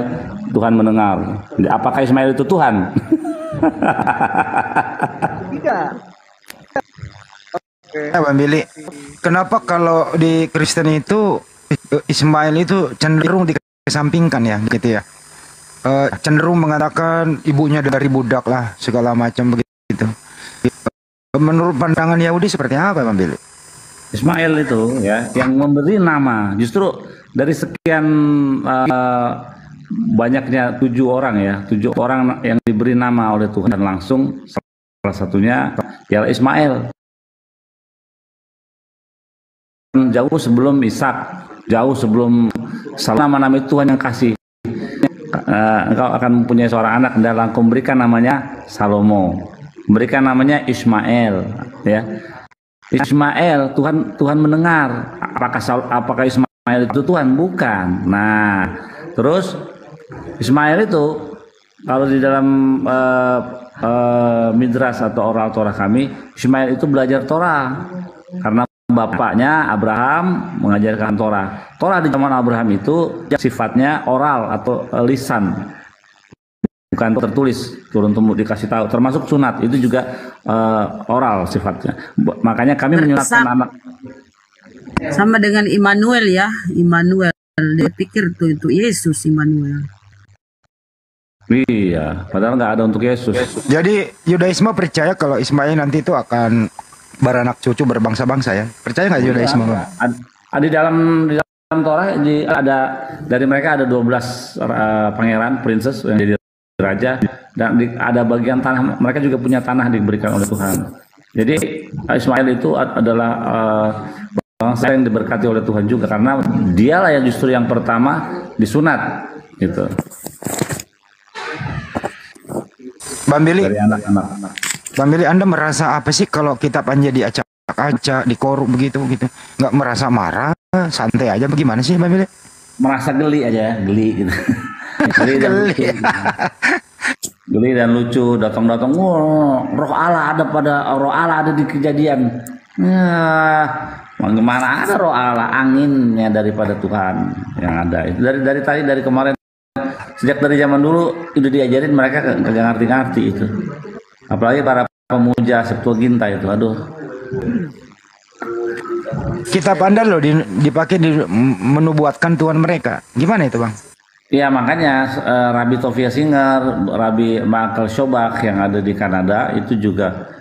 Tuhan mendengar. Jadi, apakah Ismail itu Tuhan? Tidak. Bang Billy, kenapa kalau di Kristen itu Ismail itu cenderung dikesampingkan ya, gitu ya? Cenderung mengatakan ibunya dari budak lah, segala macam begitu. Menurut pandangan Yahudi seperti apa, Bang Billy? Ismail itu ya yang memberi nama, justru dari sekian banyaknya 7 orang ya, 7 orang yang diberi nama oleh Tuhan dan langsung salah satunya ialah Ismail. Jauh sebelum Ishak, jauh sebelum nama-nama itu Tuhan yang kasih. Engkau akan mempunyai seorang anak dan engkau memberikan namanya Salomo, memberikan namanya Ismail ya. Ismail, Tuhan mendengar. Apakah Ismail itu Tuhan? Bukan. Nah, terus Ismail itu kalau di dalam Midras atau oral Torah kami, Ismail itu belajar Torah karena bapaknya Abraham mengajarkan Torah. Torah di zaman Abraham itu sifatnya oral atau lisan, bukan tertulis, turun-temurun dikasih tahu. Termasuk sunat itu juga oral sifatnya. Makanya kami menyunatkan anak. Sama dengan Immanuel ya, Immanuel. Dia pikir tuh itu Yesus Immanuel. Iya, padahal nggak ada untuk Yesus. Jadi Yudaisme percaya kalau Ismail nanti itu akan beranak cucu berbangsa-bangsa ya. Percaya nggak Yudaisme? Di dalam Torah ada dari mereka ada 12 pangeran, princess yang jadi raja, dan ada bagian tanah mereka juga punya tanah diberikan oleh Tuhan. Jadi Ismail itu adalah bangsa yang diberkati oleh Tuhan juga karena dialah yang justru yang pertama disunat gitu. Bang Billy, Dari anak-anak. Bang Billy, Anda merasa apa sih kalau kitab Anda diacak-acak, dikorup begitu? Nggak merasa marah, santai aja bagaimana sih Bang Billy? Merasa geli aja, geli gitu. Geli dan lucu, datang-datang, roh Allah ada di Kejadian. Bagaimana ada roh Allah, anginnya daripada Tuhan yang ada. Itu dari kemarin. Sejak dari zaman dulu itu diajarin mereka kagak ngerti-ngerti itu. Apalagi para pemuja Septuaginta itu, aduh. Kitab Anda loh dipakai menubuatkan Tuhan mereka. Gimana itu Bang? Ya makanya Rabbi Tovia Singer, Rabbi Michael Schobach yang ada di Kanada itu juga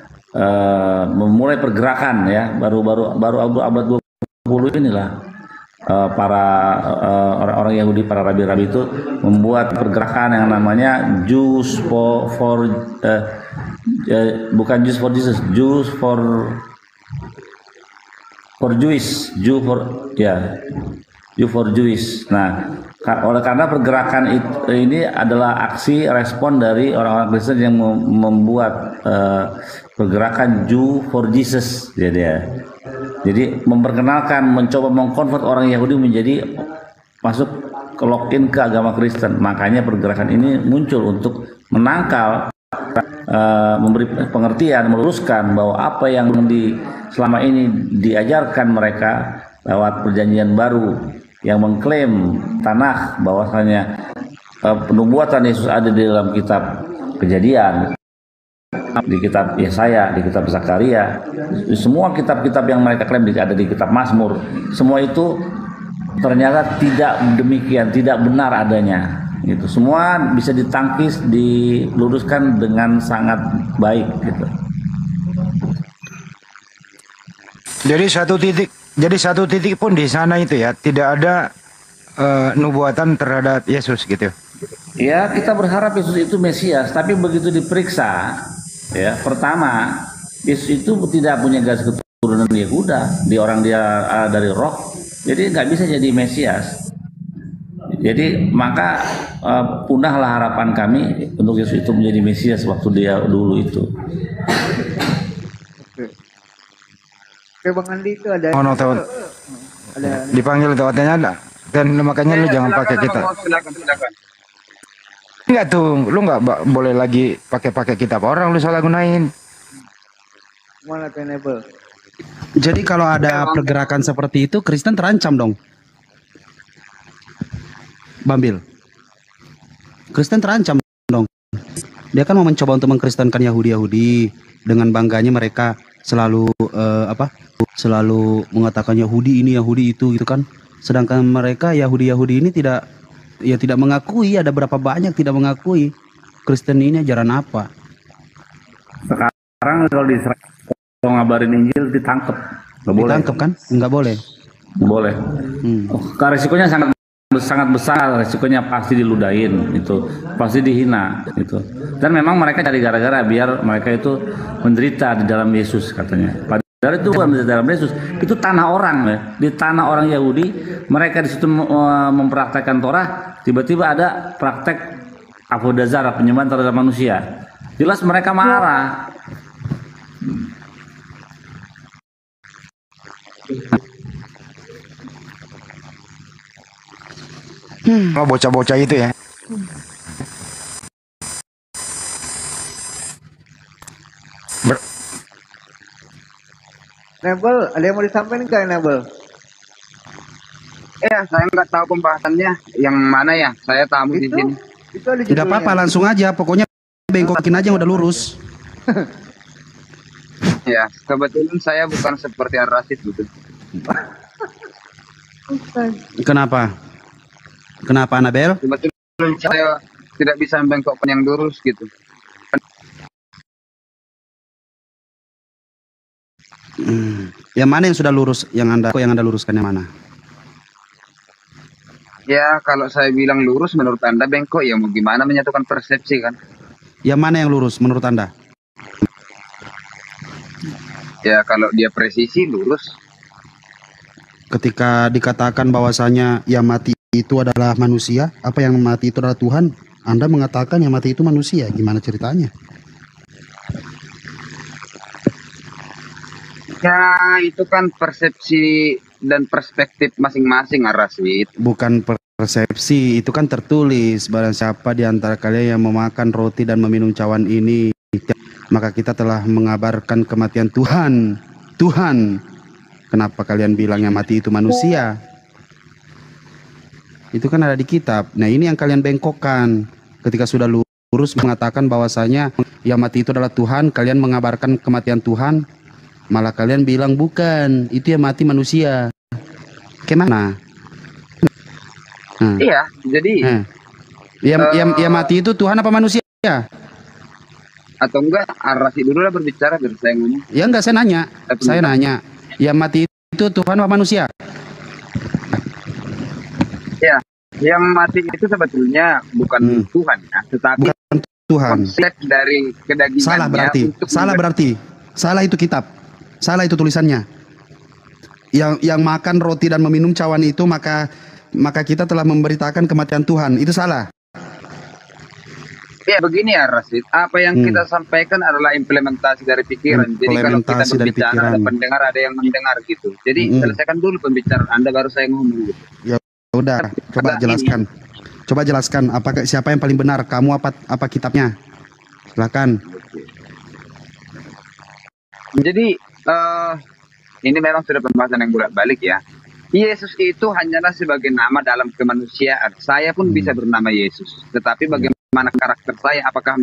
memulai pergerakan ya baru abad 20 inilah. Para orang-orang Yahudi, para rabi-rabi itu membuat pergerakan yang namanya Jews bukan Jews for Jesus, Jews for Jewish, Jew for Jewish. Nah, karena pergerakan ini adalah aksi respon dari orang-orang Kristen yang membuat pergerakan Jew for Jesus, jadi memperkenalkan, mencoba mengkonvert orang Yahudi menjadi masuk ke login ke agama Kristen. Makanya pergerakan ini muncul untuk menangkal, memberi pengertian, meluruskan bahwa apa yang selama ini diajarkan mereka lewat perjanjian baru yang mengklaim tanah bahwasanya penubuatan Yesus ada di dalam kitab Kejadian, di kitab Yesaya, di kitab Zakaria, semua kitab-kitab yang mereka klaim ada di kitab Mazmur, semua itu ternyata tidak demikian, tidak benar adanya. Gitu. Semua bisa ditangkis, diluruskan dengan sangat baik. Gitu. Jadi satu titik pun di sana itu ya tidak ada nubuatan terhadap Yesus gitu. Ya kita berharap Yesus itu Mesias, tapi begitu diperiksa. Ya, pertama, Yesus itu tidak punya garis keturunan Yehuda, dia dari roh, jadi nggak bisa jadi Mesias. Jadi maka punahlah harapan kami untuk Yesus itu menjadi Mesias waktu dia dulu itu. Oke Bang Andi itu ada. Ada dipanggil tawatnya ada, dan makanya lu jangan pakai kita. Silakan. Enggak tuh, lu nggak boleh lagi pakai kitab orang, lu salah gunain. Mana tenable? Jadi kalau ada pergerakan seperti itu, Kristen terancam dong, Bambil. Kristen terancam dong. Dia kan mau mencoba untuk mengkristenkan Yahudi dengan bangganya mereka selalu selalu mengatakan Yahudi ini, Yahudi itu, gitu kan. Sedangkan mereka Yahudi ini tidak mengakui, ada berapa banyak tidak mengakui Kristen ini ajaran apa. Sekarang kalau ngabarin Injil ditangkap, nggak boleh. Ditangkap kan? Nggak boleh. Nggak boleh. Resikonya sangat besar, resikonya pasti diludahin, itu pasti dihina, itu. Dan memang mereka cari gara-gara biar mereka itu menderita di dalam Yesus katanya. Padahal itu bukan di dalam Yesus, itu tanah orang ya. Di tanah orang Yahudi, mereka di situ mempraktekkan Torah, tiba-tiba ada praktek avodah zarah, penyembahan terhadap manusia. Jelas mereka marah. Oh, bocah-bocah itu ya. Nebel, ada yang mau disampaikan nggak Nebel? Saya nggak tahu pembahasannya yang mana ya. Saya tamu di sini. Itu ada Tidak apa-apa, langsung aja. Pokoknya bengkokin aja yang udah lurus. Ya, kebetulan saya bukan seperti rasis gitu. Bukan. Kenapa? Kenapa Anabel? Kebetulan saya tidak bisa membengkokkan yang lurus gitu. Yang mana yang sudah lurus? Yang anda luruskan yang mana? Ya kalau saya bilang lurus menurut Anda bengkok, ya mau gimana menyatukan persepsi kan? Yang mana yang lurus menurut anda? Ya kalau dia presisi lurus. Ketika dikatakan bahwasanya yang mati itu adalah manusia, apa yang mati itu adalah Tuhan? Anda mengatakan yang mati itu manusia, gimana ceritanya? Ya itu kan persepsi dan perspektif masing-masing Arasid. Bukan persepsi, itu kan tertulis. Barang siapa di antara kalian yang memakan roti dan meminum cawan ini, maka kita telah mengabarkan kematian Tuhan. Tuhan, kenapa kalian bilang yang mati itu manusia? Itu kan ada di kitab. Nah ini yang kalian bengkokkan. Ketika sudah lurus mengatakan bahwasanya yang mati itu adalah Tuhan, kalian mengabarkan kematian Tuhan, malah kalian bilang bukan, itu yang mati manusia. Gimana? Iya, jadi yang mati itu Tuhan apa manusia? Atau enggak Arasid dulu lah berbicara biar saya ngomong. Ya enggak, saya nanya. Saya nanya, yang mati itu Tuhan apa manusia? Ya, yang mati itu sebetulnya bukan Tuhan ya, tetapi bukan Tuhan. Konsep dari kedagingannya. Salah berarti. Salah berarti. Salah itu kitab. Salah itu tulisannya. Yang makan roti dan meminum cawan itu maka kita telah memberitakan kematian Tuhan. Itu salah. Ya begini ya Rasid, apa yang kita sampaikan adalah implementasi dari pikiran. Jadi kalau kita berbicara ada pendengar, ada yang mendengar gitu. Jadi selesaikan dulu pembicaraan Anda baru saya ngomong gitu. Ya udah, coba jelaskan. Coba jelaskan siapa yang paling benar, kamu apa kitabnya? Silakan. Jadi ini memang sudah pembahasan yang bolak-balik ya. Yesus itu hanyalah sebagai nama dalam kemanusiaan. Saya pun bisa bernama Yesus, tetapi bagaimana karakter saya? Apakah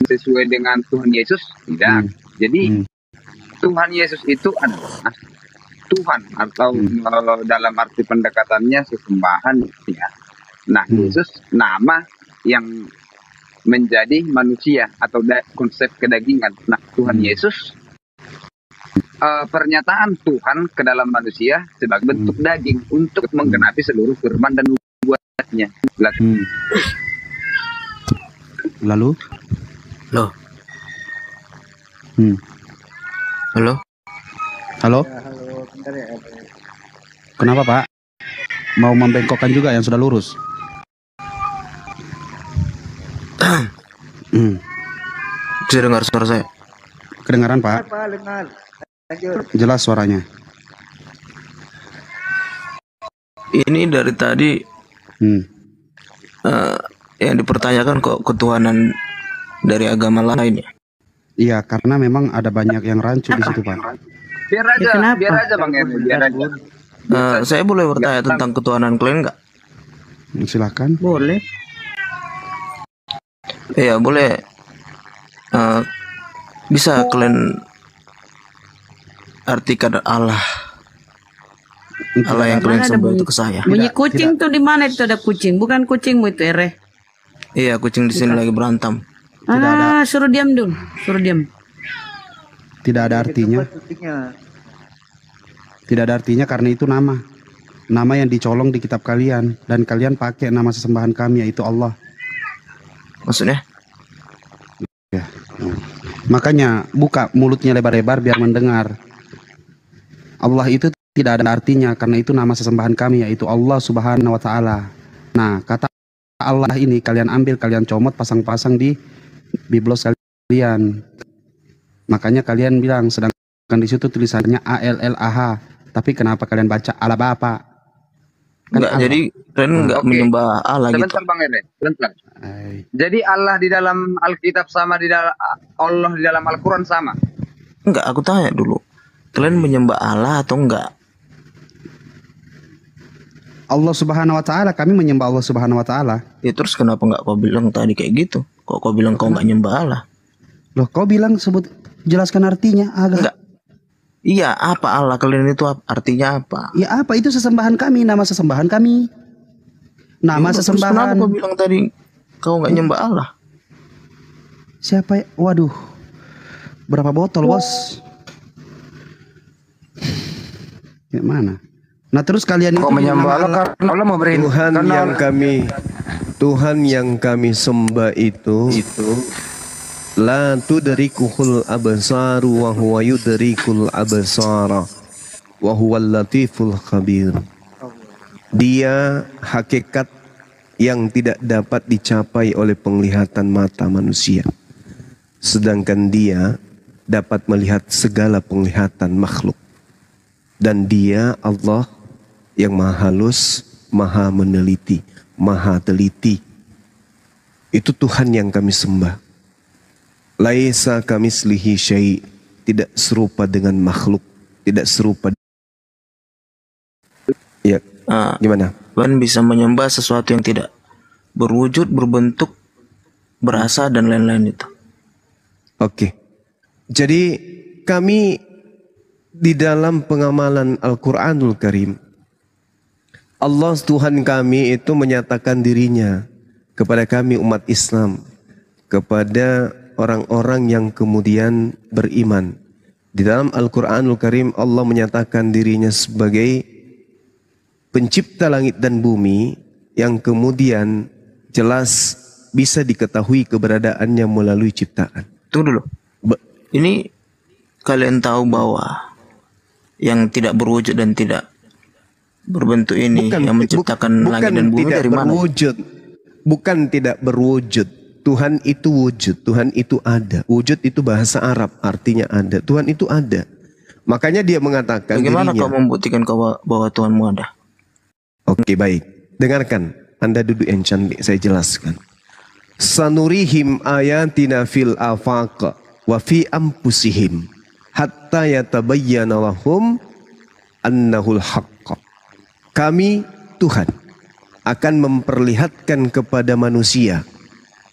sesuai dengan Tuhan Yesus? Tidak. Jadi Tuhan Yesus itu adalah Tuhan atau dalam arti pendekatannya sesembahan ya. Nah, Yesus nama yang menjadi manusia atau konsep kedagingan. Nah, Tuhan Yesus pernyataan Tuhan ke dalam manusia sebagai bentuk daging untuk menggenapi seluruh firman dan nubuatnya. Lalu? Loh. Halo? Halo? Kenapa Pak? Mau membengkokkan juga yang sudah lurus? Bisa dengar suara saya? Kedengaran Pak? Jelas suaranya. Ini dari tadi yang dipertanyakan kok ketuhanan dari agama lain ya? Iya, karena memang ada banyak yang rancu di situ Pak. Biar aja Bang Eri, biar aja. Saya boleh bertanya tentang ketuhanan kalian nggak? Silakan. Boleh. Iya boleh. Bisa kalian artikan Allah yang kalian sembah itu ke saya? Bunyi kucing tuh di mana itu ada kucing? Bukan kucingmu itu Ere? Iya, kucing di sini lagi berantem. Suruh diam dulu, suruh diam. Tidak ada artinya. Tidak ada artinya karena itu nama yang dicolong di kitab kalian dan kalian pakai nama sesembahan kami yaitu Allah. Maksudnya? Ya. Makanya buka mulutnya lebar-lebar biar mendengar. Allah itu tidak ada artinya karena itu nama sesembahan kami yaitu Allah Subhanahu wa taala. Nah, kata Allah ini kalian ambil, kalian comot, pasang-pasang di biblos kalian. Makanya kalian bilang sedangkan di situ tulisannya ALLAH, tapi kenapa kalian baca Allah Bapa? Enggak, jadi kalian enggak menyembah Allah gitu. Sebentar Bang Ere, sebentar. Jadi Allah di dalam Alkitab sama di dalam Allah di dalam Al-Qur'an sama? Enggak, aku tanya dulu. Kalian menyembah Allah atau enggak? Allah Subhanahu wa taala, kami menyembah Allah Subhanahu wa taala. Ya terus kenapa enggak kau bilang tadi kayak gitu? Kok kau bilang kau enggak nyembah Allah? Loh, kau bilang jelaskan artinya agak. Iya, apa Allah kalian itu artinya apa? Ya apa itu sesembahan kami, nama sesembahan kami. Nama Terus sesembahan. kenapa kau bilang tadi kau nggak nyembah Allah? Siapa ya? Waduh. Berapa botol, Bos? Ya mana? Nah, terus kalian itu Kok menyembah Allah karena Allah memberi Tuhan yang kami sembah itu la tudrikuhul absaru wa huwa yudrikul absara wa huwal latiful khabir. Dia hakikat yang tidak dapat dicapai oleh penglihatan mata manusia. Sedangkan dia dapat melihat segala penglihatan makhluk. Dan dia Allah yang maha halus, maha meneliti, maha teliti. Itu Tuhan yang kami sembah. Laisa kamislihi syai', tidak serupa dengan makhluk, tidak serupa. Ya, gimana? Tuhan bisa menyembah sesuatu yang tidak berwujud, berbentuk, berasa dan lain-lain itu. Oke. Jadi kami di dalam pengamalan Al-Quranul Karim, Allah Tuhan kami itu menyatakan dirinya kepada kami umat Islam, kepada orang-orang yang kemudian beriman. Di dalam Al-Quranul Karim Allah menyatakan dirinya sebagai pencipta langit dan bumi yang kemudian jelas bisa diketahui keberadaannya melalui ciptaan. Tunggu dulu. Ini kalian tahu bahwa yang tidak berwujud dan tidak berbentuk ini yang menciptakan langit dan bumi dari mana? Bukan tidak berwujud. Tuhan itu wujud, Tuhan itu ada. Wujud itu bahasa Arab, artinya ada. Tuhan itu ada. Makanya dia mengatakan bagaimana dirinya, kau membuktikan bahwa Tuhanmu ada? Oke, baik. Dengarkan, Anda duduk yang cantik, saya jelaskan. Sanurihim ayatina fil afaq wa fi anfusihim hatta yatabayyana lahum annahul haqq. Kami Tuhan akan memperlihatkan kepada manusia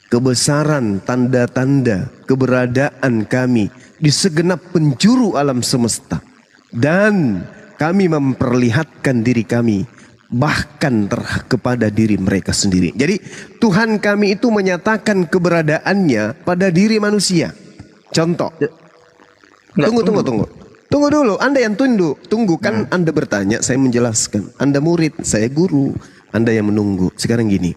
kebesaran tanda-tanda keberadaan kami di segenap penjuru alam semesta, dan kami memperlihatkan diri kami bahkan kepada diri mereka sendiri. Jadi Tuhan kami itu menyatakan keberadaannya pada diri manusia. Contoh. Tunggu dulu. Anda yang tunggu kan Anda bertanya, saya menjelaskan. Anda murid, saya guru. Anda yang menunggu. Sekarang gini.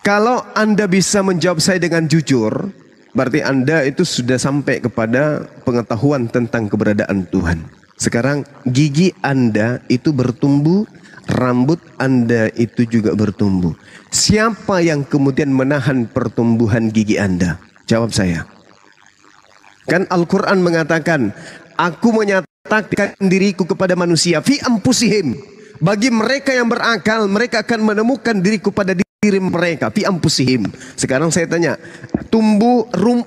Kalau Anda bisa menjawab saya dengan jujur, berarti Anda itu sudah sampai kepada pengetahuan tentang keberadaan Tuhan. Sekarang gigi Anda itu bertumbuh, rambut Anda itu juga bertumbuh. Siapa yang kemudian menahan pertumbuhan gigi Anda? Jawab saya. Kan Al-Quran mengatakan, aku menyatakan diriku kepada manusia, fi anfusihim. Bagi mereka yang berakal, mereka akan menemukan diriku pada diri mereka, fi anfusihim. Sekarang saya tanya,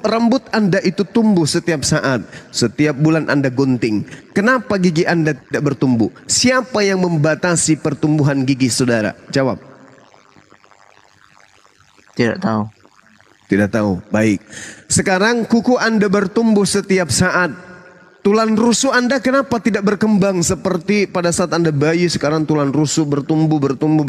rambut Anda itu tumbuh setiap saat, setiap bulan Anda gunting. Kenapa gigi Anda tidak bertumbuh? Siapa yang membatasi pertumbuhan gigi saudara? Jawab. Tidak tahu. Tidak tahu. Baik. Sekarang kuku Anda bertumbuh setiap saat. Tulang rusuk Anda kenapa tidak berkembang seperti pada saat Anda bayi? Sekarang tulang rusuk bertumbuh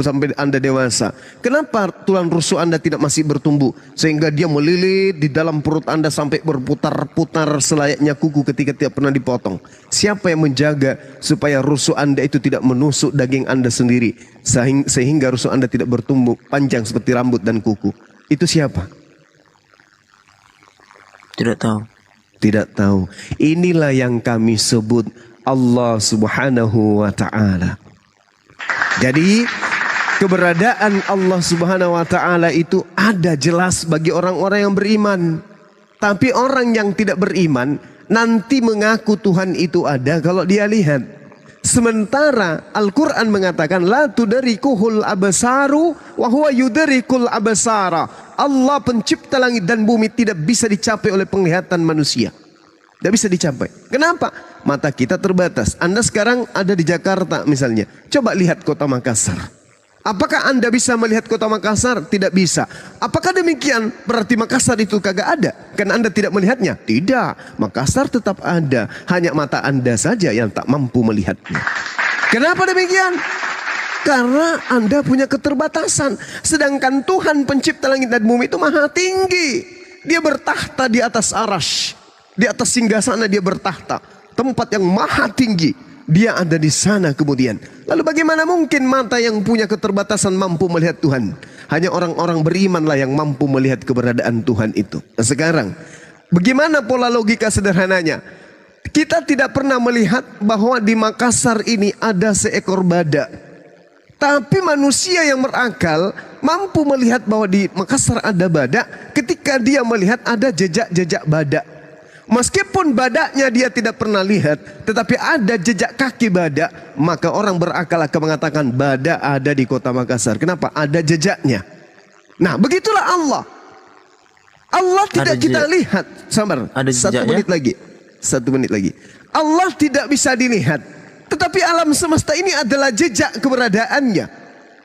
sampai Anda dewasa. Kenapa tulang rusuk Anda tidak masih bertumbuh sehingga dia melilit di dalam perut Anda sampai berputar-putar selayaknya kuku ketika tidak pernah dipotong? Siapa yang menjaga supaya rusuk Anda itu tidak menusuk daging Anda sendiri sehingga rusuk Anda tidak bertumbuh panjang seperti rambut dan kuku? Itu siapa? Tidak tahu. Tidak tahu. Inilah yang kami sebut Allah Subhanahu wa Ta'ala. Jadi keberadaan Allah Subhanahu wa Ta'ala itu ada jelas bagi orang-orang yang beriman. Tapi orang yang tidak beriman nanti mengaku Tuhan itu ada kalau dia lihat. Sementara Al-Quran mengatakan la tudrikuhul absaru wa huwa yudrikul absara. Allah pencipta langit dan bumi tidak bisa dicapai oleh penglihatan manusia. Tidak bisa dicapai. Kenapa? Mata kita terbatas. Anda sekarang ada di Jakarta misalnya. Coba lihat kota Makassar. Apakah Anda bisa melihat kota Makassar? Tidak bisa. Apakah demikian berarti Makassar itu kagak ada? Karena Anda tidak melihatnya? Tidak. Makassar tetap ada. Hanya mata Anda saja yang tak mampu melihatnya. Kenapa demikian? Karena Anda punya keterbatasan. Sedangkan Tuhan pencipta langit dan bumi itu maha tinggi. Dia bertahta di atas arash. Di atas singgasana dia bertahta. Tempat yang maha tinggi. Dia ada di sana kemudian. Lalu bagaimana mungkin mata yang punya keterbatasan mampu melihat Tuhan? Hanya orang-orang berimanlah yang mampu melihat keberadaan Tuhan itu. Nah sekarang, bagaimana pola logika sederhananya? Kita tidak pernah melihat bahwa di Makassar ini ada seekor badak. Tapi manusia yang berakal mampu melihat bahwa di Makassar ada badak ketika dia melihat ada jejak-jejak badak. Meskipun badaknya dia tidak pernah lihat, tetapi ada jejak kaki badak, maka orang berakal akan mengatakan badak ada di kota Makassar. Kenapa? Ada jejaknya. Nah, begitulah Allah. Allah tidak kita lihat. Sabar. Ada jejaknya? Satu menit lagi. Allah tidak bisa dilihat. Tetapi alam semesta ini adalah jejak keberadaannya.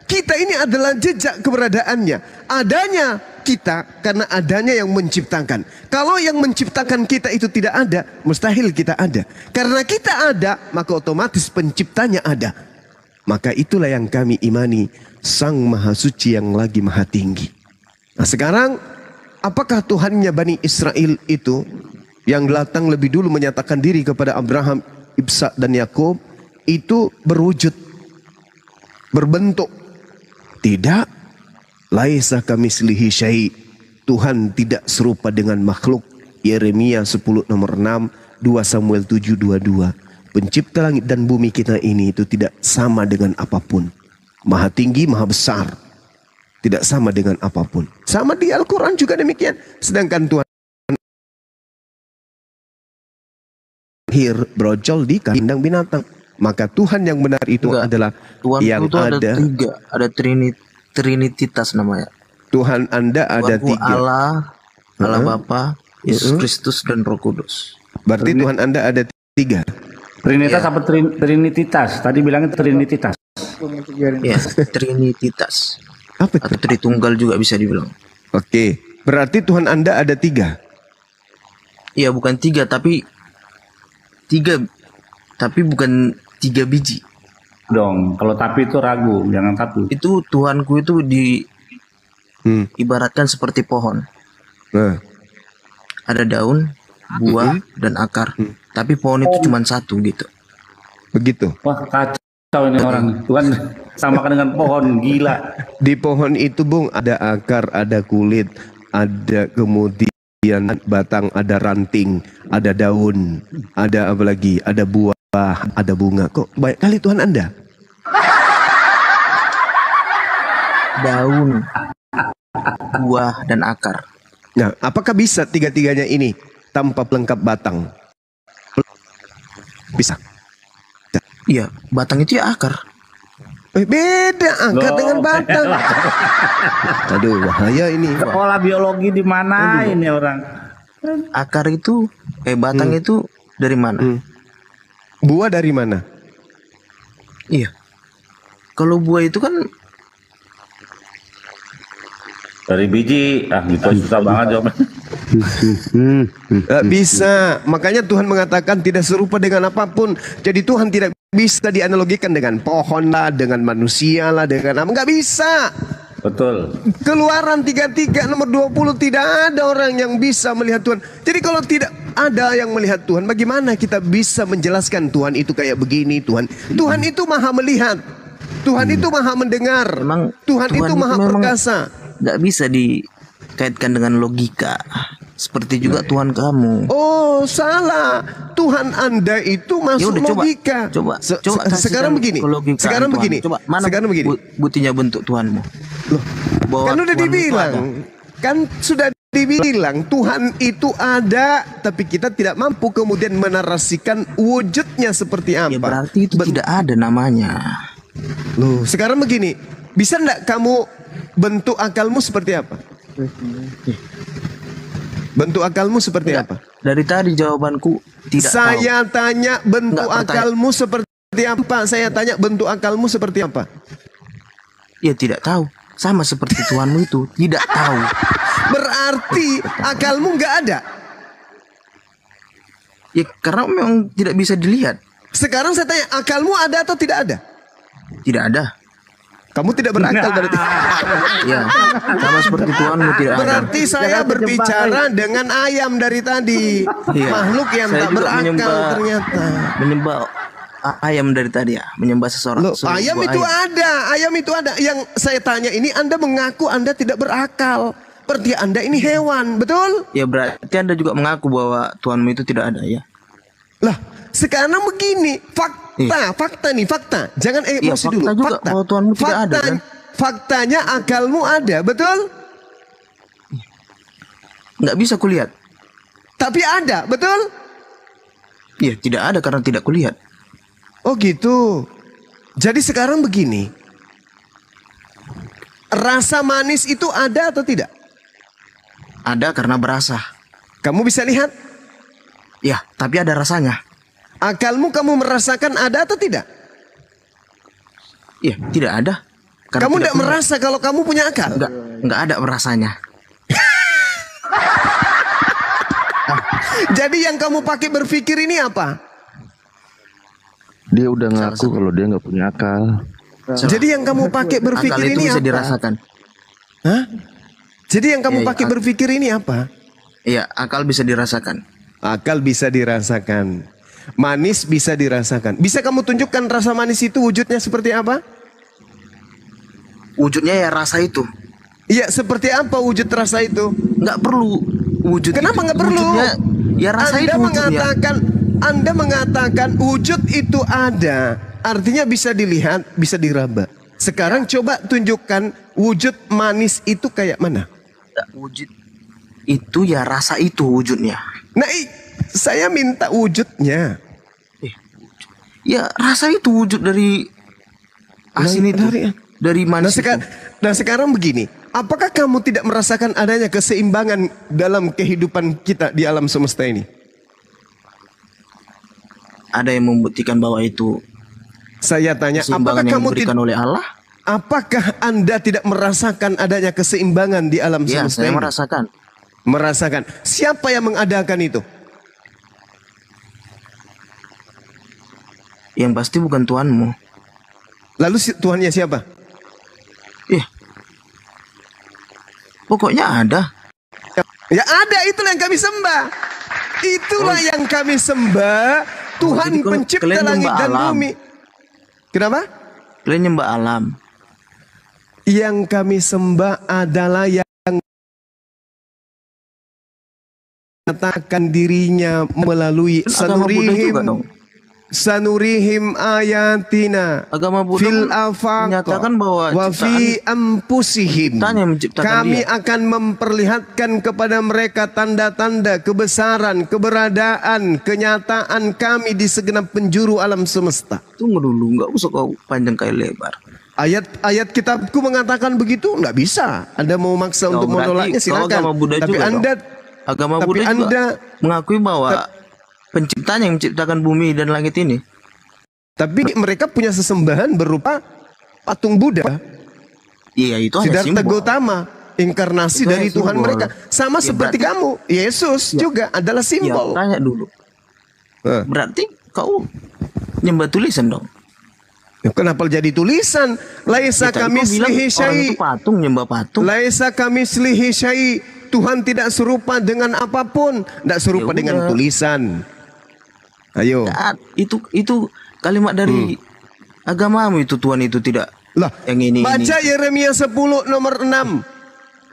Kita ini adalah jejak keberadaannya. Adanya kita karena adanya yang menciptakan. Kalau yang menciptakan kita itu tidak ada, mustahil kita ada. Karena kita ada, maka otomatis penciptanya ada. Maka itulah yang kami imani, Sang Maha Suci yang lagi Maha Tinggi. Nah sekarang, apakah Tuhannya Bani Israel itu yang datang lebih dulu menyatakan diri kepada Abraham, Ishak dan Yakub itu berwujud, berbentuk? Tidak. Laisa kamitslihi syai'. Tuhan tidak serupa dengan makhluk. Yeremia 10 nomor 6, 2 Samuel 7 22. Pencipta langit dan bumi kita ini itu tidak sama dengan apapun. Maha tinggi, maha besar. Tidak sama dengan apapun. Sama di Al-Quran juga demikian. Sedangkan Tuhan brojol di kandang binatang. Maka Tuhan yang benar itu adalah Tuhan yang itu ada tiga. Ada Trinititas namanya. Tuhan Anda ada Tuhanku tiga. Allah Bapa, Yesus Kristus dan Roh Kudus. Berarti Tuhan Anda ada tiga. Trinitas apa Trinititas? Tadi bilangnya Trinititas. Ya, Trinititas. Apa itu? Atau Tritunggal juga bisa dibilang. Oke, berarti Tuhan Anda ada tiga. Iya, bukan tiga, tapi bukan 3 biji. Dong, kalau tapi itu ragu, jangan tapi. Itu Tuhanku itu ibaratkan seperti pohon. Ada daun, buah, dan akar. Tapi pohon itu cuma satu gitu. Begitu. Wah, kacau ini orang. Tuhan samakan dengan pohon, gila. Di pohon itu, Bung, ada akar, ada kulit, ada kemudian batang, ada ranting, ada daun, ada apa lagi? Ada buah, ada bunga. Kok banyak kali Tuhan Anda? Daun, buah, dan akar. Nah, apakah bisa tiga-tiganya ini tanpa pelengkap batang? Bisa. Iya, batang itu ya akar. Beda akar dengan batang. Aduh, bahaya ini. Sekolah biologi di mana ini orang? Akar itu, batang itu dari mana? Buah dari mana? Iya. Kalau buah itu kan dari biji. Gitu susah banget jawabnya. Bisa. Makanya Tuhan mengatakan tidak serupa dengan apapun. Jadi Tuhan tidak bisa dianalogikan dengan pohon lah, dengan manusia lah, dengan apa. Nggak bisa. Betul. Keluaran 33 nomor 20 tidak ada orang yang bisa melihat Tuhan. Jadi kalau tidak ada yang melihat Tuhan, bagaimana kita bisa menjelaskan Tuhan itu kayak begini? Tuhan itu maha melihat. Tuhan itu maha mendengar. Tuhan itu maha perkasa. Nggak bisa dikaitkan dengan logika. Seperti juga Tuhan kamu. Oh, salah. Tuhan Anda itu masuk logika. Coba sekarang begini. Sekarang begini. Coba mana buktinya bentuk Tuhanmu? Loh, kan udah dibilang. Kan sudah dibilang Tuhan itu ada, tapi kita tidak mampu kemudian menarasikan wujudnya seperti apa. Ya berarti itu tidak ada namanya. Loh, sekarang begini. Bisa enggak kamu bentuk akalmu seperti apa? Bentuk akalmu seperti apa? Dari tadi jawabanku tidak Saya tahu. tanya bentuk akalmu seperti apa? Saya tanya bentuk akalmu seperti apa? Ya tidak tahu. Sama seperti Tuhanmu itu tidak tahu. Berarti akalmu nggak ada. Ya karena memang tidak bisa dilihat. Sekarang saya tanya, akalmu ada atau tidak ada? Tidak ada. Kamu tidak berakal berarti. Ya, sama seperti Tuhanmu tidak ada. Berarti saya berbicara dengan ayam dari tadi. Iya. Makhluk yang Saya tak juga berakal ternyata. Menyembah ayam dari tadi ya, menyembah seseorang. Loh, ayam itu ada, ayam itu ada. Yang saya tanya ini Anda mengaku Anda tidak berakal. Berarti Anda ini hewan, betul? Ya berarti Anda juga mengaku bahwa Tuhanmu itu tidak ada ya. Lah, sekarang begini, fakta nih, fakta. Jangan emosi dulu. Juga fakta. bahwa Tuhanmu tidak ada kan? Faktanya akalmu ada, betul? Nggak bisa kulihat. Tapi ada, betul? Iya, tidak ada karena tidak kulihat. Oh gitu. Jadi sekarang begini. Rasa manis itu ada atau tidak? Ada karena berasa. Kamu bisa lihat? Ya, tapi ada rasanya. Akalmu kamu merasakan ada atau tidak? Iya, tidak ada. Kamu tidak merasa kalau kamu punya akal? Enggak ada rasanya. Jadi yang kamu pakai berpikir ini apa? Dia udah ngaku kalau dia nggak punya akal. Jadi yang kamu pakai berpikir akal itu ini bisa apa? Dirasakan. Hah? Jadi yang kamu Iya, pakai berpikir ini apa? Iya, akal bisa dirasakan. Akal bisa dirasakan. Manis bisa dirasakan. Bisa kamu tunjukkan rasa manis itu wujudnya seperti apa? Wujudnya ya rasa itu. Iya, seperti apa wujud rasa itu? Nggak perlu wujud. Kenapa nggak perlu? Wujudnya, ya rasa Anda itu wujudnya. Anda mengatakan wujud itu ada. Artinya bisa dilihat, bisa diraba. Sekarang coba tunjukkan wujud manis itu kayak mana? Wujud itu ya rasa itu wujudnya. Nah, saya minta wujudnya. Ya rasa itu wujud dari asin itu. Dari manis itu. Nah sekarang begini. Apakah kamu tidak merasakan adanya keseimbangan dalam kehidupan kita di alam semesta ini? Ada yang membuktikan bahwa itu. Saya tanya, apakah yang kamu diberikan oleh Allah? Apakah Anda tidak merasakan adanya keseimbangan di alam Ya, semesta saya ini? merasakan. Merasakan. Siapa yang mengadakan itu? Yang pasti bukan Tuhanmu. Lalu Tuhannya siapa? Pokoknya ada. Ya ada, itulah yang kami sembah. Itulah yang kami sembah. Tuhan pencipta langit dan bumi. Kenapa? Kalian nyembah alam. Yang kami sembah adalah yang menyatakan dirinya melalui sanurihim ayatina fil afaq wa fi anfusihim. Kami akan memperlihatkan kepada mereka tanda-tanda kebesaran, keberadaan, kenyataan kami di segenap penjuru alam semesta. Tunggu dulu, nggak usah kau panjang kayak lebar. Ayat kitabku mengatakan begitu, nggak bisa. Anda mau maksa untuk menolaknya silakan. Tapi Agama Buddha juga mengakui bahwa penciptanya yang menciptakan bumi dan langit ini. Tapi mereka punya sesembahan berupa patung Buddha. Iya, itu hanya Siddhartha simbol. Gautama, inkarnasi Itu dari hanya Tuhan simbol. mereka. Sama Ya, seperti berarti- kamu. Yesus juga adalah simbol. Ya, tanya dulu. Berarti kau nyembah tulisan dong? Kenapa jadi tulisan? Laisa Ya, tadi kau bilang kamislihi orang syai. itu patung, nyembah patung. Laisa kamislihi syai. Tuhan tidak serupa dengan apapun. Tidak serupa Ya dengan udah. tulisan. Ayo. Itu kalimat dari agamamu itu, Tuhan itu tidak. Lah, yang ini. baca Yeremia 10 nomor 6.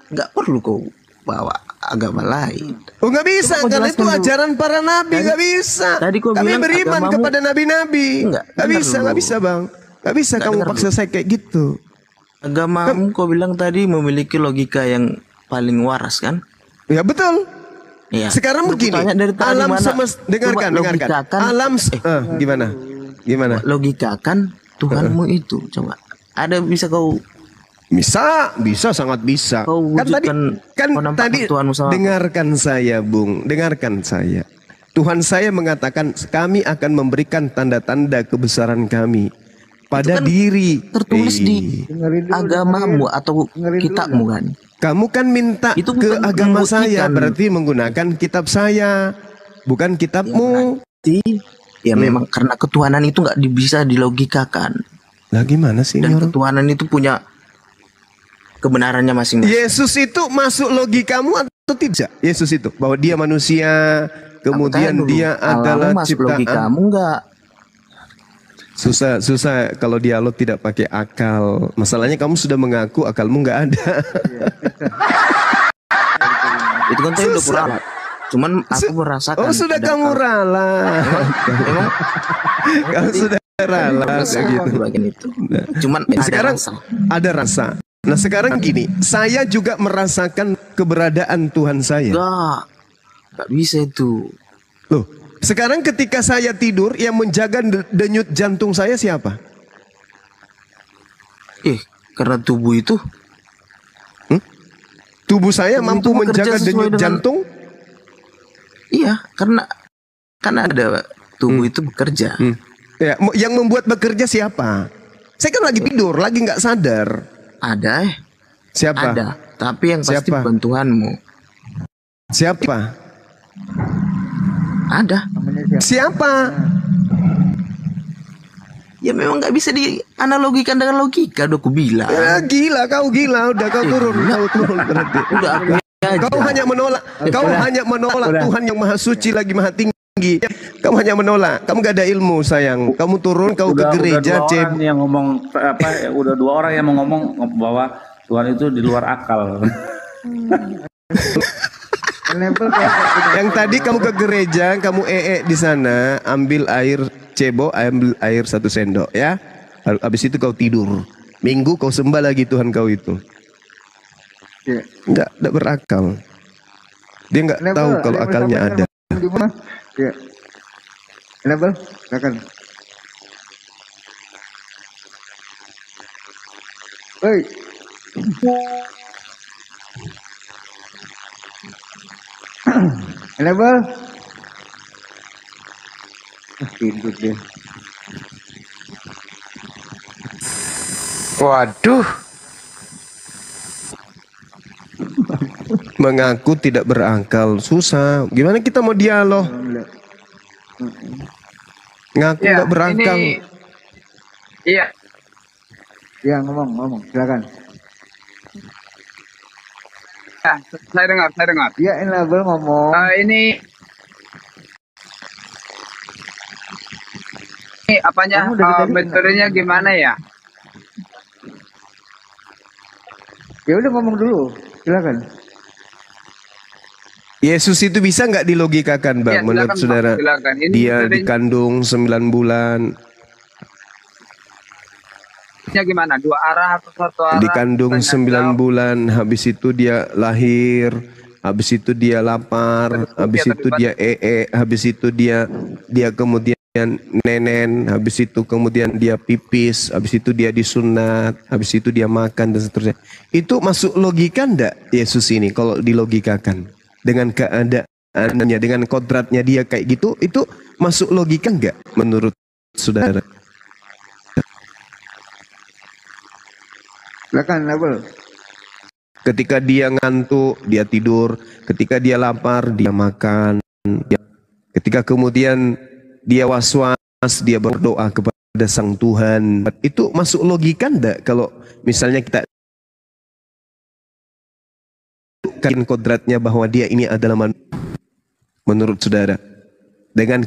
Nggak perlu kau bawa agama lain. Oh nggak bisa, Coba kau karena itu jelaskan dulu. ajaran para nabi, Tadi- nggak bisa. tadi kau Kami bilang beriman agamamu- kepada nabi-nabi. Enggak, Nggak dengar bisa, dulu. nggak bisa bang. Nggak bisa Enggak, kamu dengar paksa dulu. saya kayak gitu. Agamamu kau bilang tadi memiliki logika yang paling waras kan? Ya betul. Iya. Sekarang Lu begini, tanya dari tadi alam mana? semesta, dengarkan, Coba dengarkan. logikakan. Alam, gimana? Gimana? Logikakan Tuhanmu itu, coba. Ada bisa kau Bisa, sangat bisa. Kau Kan tadi, wujudkan tadi Tuhanmu sama dengarkan saya, Bung, dengarkan saya. Tuhan saya mengatakan kami akan memberikan tanda-tanda kebesaran kami. pada kan diri. tertulis di agamamu atau kitabmu kan. Kamu kan minta Itu ke bukan agama saya, membuktikan. berarti menggunakan kitab saya, bukan kitabmu. Ya memang karena ketuhanan itu nggak bisa dilogikakan. Lah gimana sih ini Dan orang? ketuhanan itu punya kebenarannya masing-masing. Yesus itu masuk logikamu atau tidak? Yesus itu bahwa dia manusia, kemudian Aku tanya dulu, dia adalah Allahmu masuk ciptaan. logikamu nggak? Susah kalau dialog tidak pakai akal. Masalahnya kamu sudah mengaku akalmu nggak ada. Itu kan saya udah peralat. Cuman aku merasakan. Oh sudah kamu ralat. Memang Kamu sudah ralat gitu. bagian itu. Cuman Sekarang ada rasa. Nah sekarang gini, saya juga merasakan keberadaan Tuhan saya. Nggak bisa itu. Loh, sekarang ketika saya tidur, yang menjaga denyut jantung saya siapa? Karena tubuh itu. Tubuh saya Tubuh mampu itu bekerja menjaga sesuai denyut dengan- jantung? Iya, karena kan ada tubuh itu bekerja. Ya, yang membuat bekerja siapa? Saya kan lagi tidur, lagi nggak sadar. Ada Siapa? Ada, tapi yang pasti Siapa? bukan Tuhanmu. Siapa? Ada. Siapa? Ya memang nggak bisa dianalogikan dengan logika, udah aku bilang. Ya, gila, kau gila, udah kau turun, kau turun berarti. Udah aku Kau hanya menolak, kau hanya menolak Tuhan yang maha suci lagi maha tinggi. Kamu hanya menolak, kamu gak ada ilmu sayang. Kamu turun, kau ke gereja, udah dua orang yang ngomong udah dua orang yang mau ngomong bahwa Tuhan itu di luar akal. Yang tadi kamu ke gereja, kamu di sana, ambil air cebo, ambil air 1 sendok ya. Habis itu kau tidur. Minggu kau sembah lagi Tuhan kau itu. Enggak berakal. Dia enggak tahu kalau akalnya ada. Ya. Enable, silakan. Hei. Enable. Tidur dia. Waduh. Mengaku tidak berakal susah. Gimana kita mau dialog? Ngaku nggak berakal. Iya. Ya ngomong, silakan. Ya, saya dengar. Ya Enable ngomong. Ini apanya? Kamu dari tadi Metodenya gimana ya? Ya udah ngomong dulu, silakan. Yesus itu bisa nggak dilogikakan, Bang, Ya, menurut silakan, saudara? Bang, silakan. Ini Dia metodenya- dikandung 9 bulan, Gimana? Dua arah atau satu arah? dikandung 9 bulan, habis itu dia lahir, habis itu dia lapar, habis itu dia habis itu dia kemudian nenen, habis itu kemudian dia pipis, habis itu dia disunat, habis itu dia makan dan seterusnya. Itu masuk logika ndak Yesus ini kalau dilogikakan? Dengan keadaannya, dengan kodratnya dia kayak gitu, itu masuk logika nggak menurut saudara? Silakan Enable. Ketika dia ngantuk, dia tidur. Ketika dia lapar, dia makan. Ketika kemudian dia was-was, dia berdoa kepada Sang Tuhan. Itu masuk logika ndak kalau misalnya kita kan kodratnya bahwa dia ini adalah manusia? Menurut saudara, dengan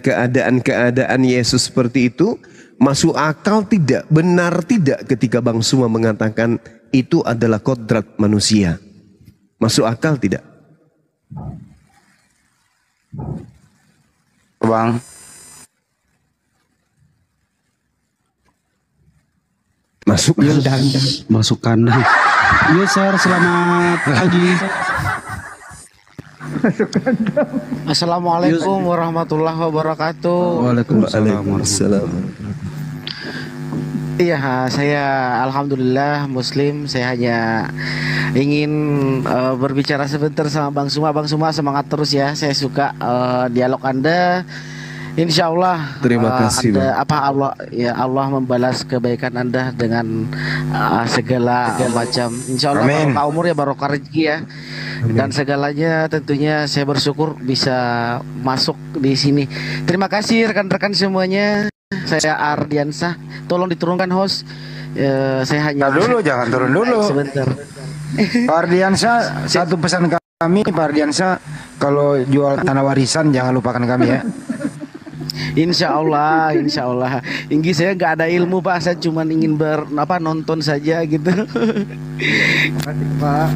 keadaan Yesus seperti itu, masuk akal tidak? Benar tidak ketika Bang Suma mengatakan itu adalah kodrat manusia? Masuk akal tidak? Bang. Masuk kandang. Masuk kandang. Iya, Sir, selamat pagi. Assalamualaikum warahmatullahi wabarakatuh. Waalaikumsalam. Iya, saya alhamdulillah Muslim. Saya hanya ingin berbicara sebentar sama Bang Suma. Bang Suma semangat terus ya. Saya suka dialog Anda Insya Allah. Terima kasih, Bang. Allah membalas kebaikan Anda dengan segala macam. Insya Allah barokah umur ya, barokah rezeki ya. Dan segalanya tentunya saya bersyukur bisa masuk di sini. Terima kasih rekan-rekan semuanya. Saya Ardiansah. Tolong diturunkan host. Saya hanya jangan turun dulu. Sebentar. Pak Ardiansah, satu pesan kami, Pak Ardiansah, kalau jual tanah warisan jangan lupakan kami ya. Insya Allah. Inggi saya nggak ada ilmu Pak, saya cuma ingin nonton saja gitu. Terima kasih Pak.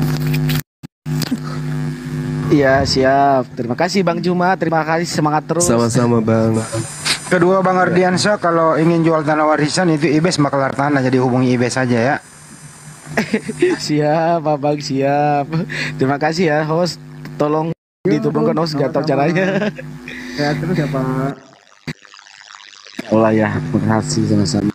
Iya siap. Terima kasih Bang Juma, terima kasih, semangat terus. Sama-sama Bang. Kedua Bang Ardiansah, kalau ingin jual tanah warisan itu Ibes Makelar Tanah, jadi hubungi Ibes saja ya. Siap Bang, siap. Terima kasih ya host, tolong diturunkan host, nggak tahu caranya. Ya terus ya Pak. Allah ya, terima kasih sama-sama.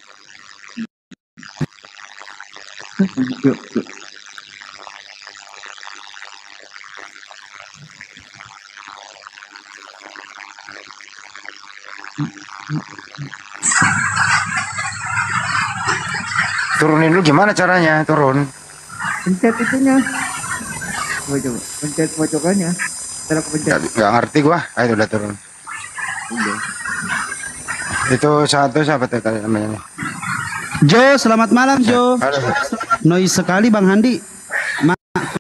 Turunin dulu gimana caranya? Turun. Pencet itunya. Coba. Pencet pojokannya. Cara pencet. Gak ngerti gua. Ayo udah turun. Udah. Itu satu siapa tuh namanya? Jo, selamat malam Jo. Noise sekali Bang Handi.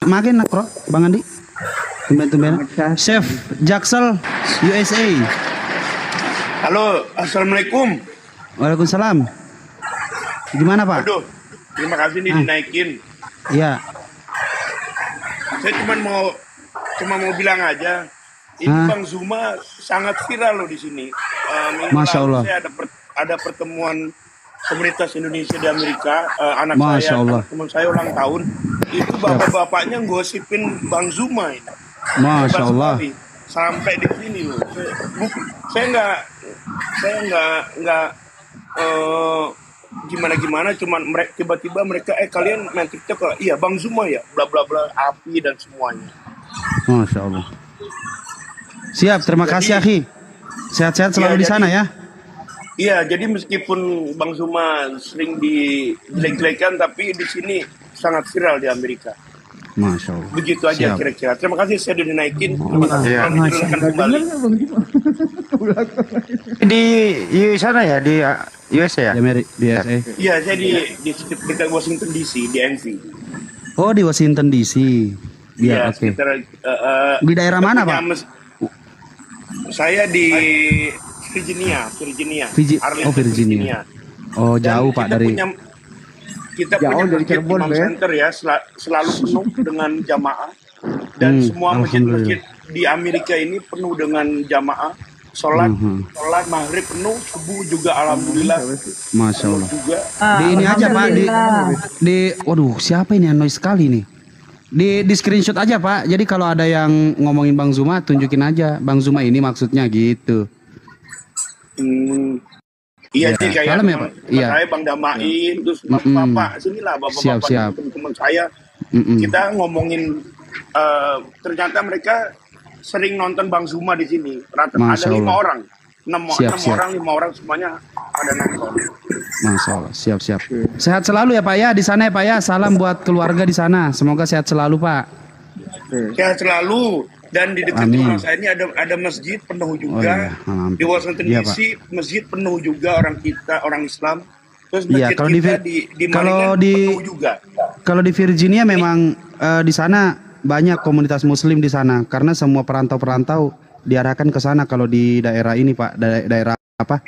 Makin nak bro, Bang Handi. Tumben-tumben. Chef Jaksel USA. Halo, assalamualaikum. Waalaikumsalam. Gimana Pak? Aduh, terima kasih nih dinaikin. Iya. Saya cuma mau bilang aja, ini Bang Zuma sangat viral loh di sini. Masya Allah. Saya ada pertemuan komunitas Indonesia di Amerika. Anak Masya Allah. teman saya ulang tahun, itu bapak-bapaknya gosipin Bang Zuma ini. Masya Allah. Sampai di sini loh. Saya nggak gimana, cuman mereka tiba-tiba mereka kalian main TikTok, iya Bang Zuma ya, bla bla bla, api dan semuanya. Masya Allah. Siap, terima kasih Akhi. Sehat-sehat selalu di sana ya. Iya, jadi meskipun Bang Zuma sering dijelek-jelekan, tapi di sini sangat viral di Amerika. Masya Allah. Begitu aja kira-kira. Terima kasih, saya udah dinaikin. Terima kasih. Kembali. Di sana ya, di US ya? Di USA. Iya, saya di dekat Washington DC, di NC. Oh, di Washington DC. Iya, oke. sekitar Di daerah mana, Pak? Saya di Virginia. Virginia. Oh, jauh Pak dari. Kita punya masjid Imam Center ya, selalu penuh dengan jamaah, dan semua masjid-masjid di Amerika ini penuh dengan jamaah. Sholat maghrib penuh, subuh juga alhamdulillah. Masya Allah. Juga. Di ini aja Pak, waduh siapa ini yang noise sekali nih? Di screenshot aja Pak. Jadi kalau ada yang ngomongin Bang Zuma, tunjukin aja Bang Zuma ini maksudnya gitu. Iya sih, kayak ya, Pak? Iya. Saya Bang Damain, terus bapak sinilah bapak-bapak teman-teman saya. Kita ngomongin ternyata mereka sering nonton Bang Zuma di sini. Ada 5 orang, 5 orang semuanya ada nonton. Masya Allah, siap. Sehat selalu ya Pak ya di sana ya Pak ya. Salam buat keluarga di sana. Semoga sehat selalu Pak. Sehat selalu. Dan di dekat rumah saya ini ada masjid penuh juga. Di Washington DC masjid penuh juga orang Islam. Terus masjid kita di Maryland penuh juga. Kalau di Virginia memang di sana banyak komunitas Muslim di sana karena semua perantau-perantau diarahkan ke sana. Kalau di daerah ini Pak, daerah apa?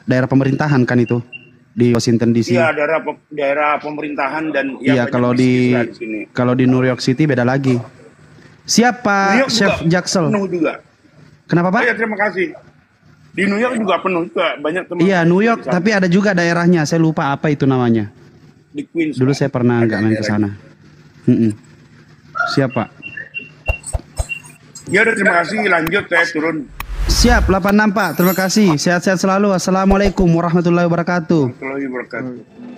Daerah pemerintahan kan itu di Washington DC. Iya, daerah pemerintahan dan iya kalau di New York City beda lagi. Siapa Chef Jaksel? Penuh juga. Kenapa Pak? Ya, terima kasih. Di New York juga penuh juga, banyak teman. Iya New York, tapi ada juga daerahnya. Saya lupa apa itu namanya. Di Queens. Dulu saya pernah nggak main ke sana. Siap Pak. Ya udah, terima kasih. Lanjut, saya turun. Siap 86 Pak. Terima kasih. Sehat-sehat selalu. Assalamualaikum warahmatullahi wabarakatuh. Warahmatullahi wabarakatuh.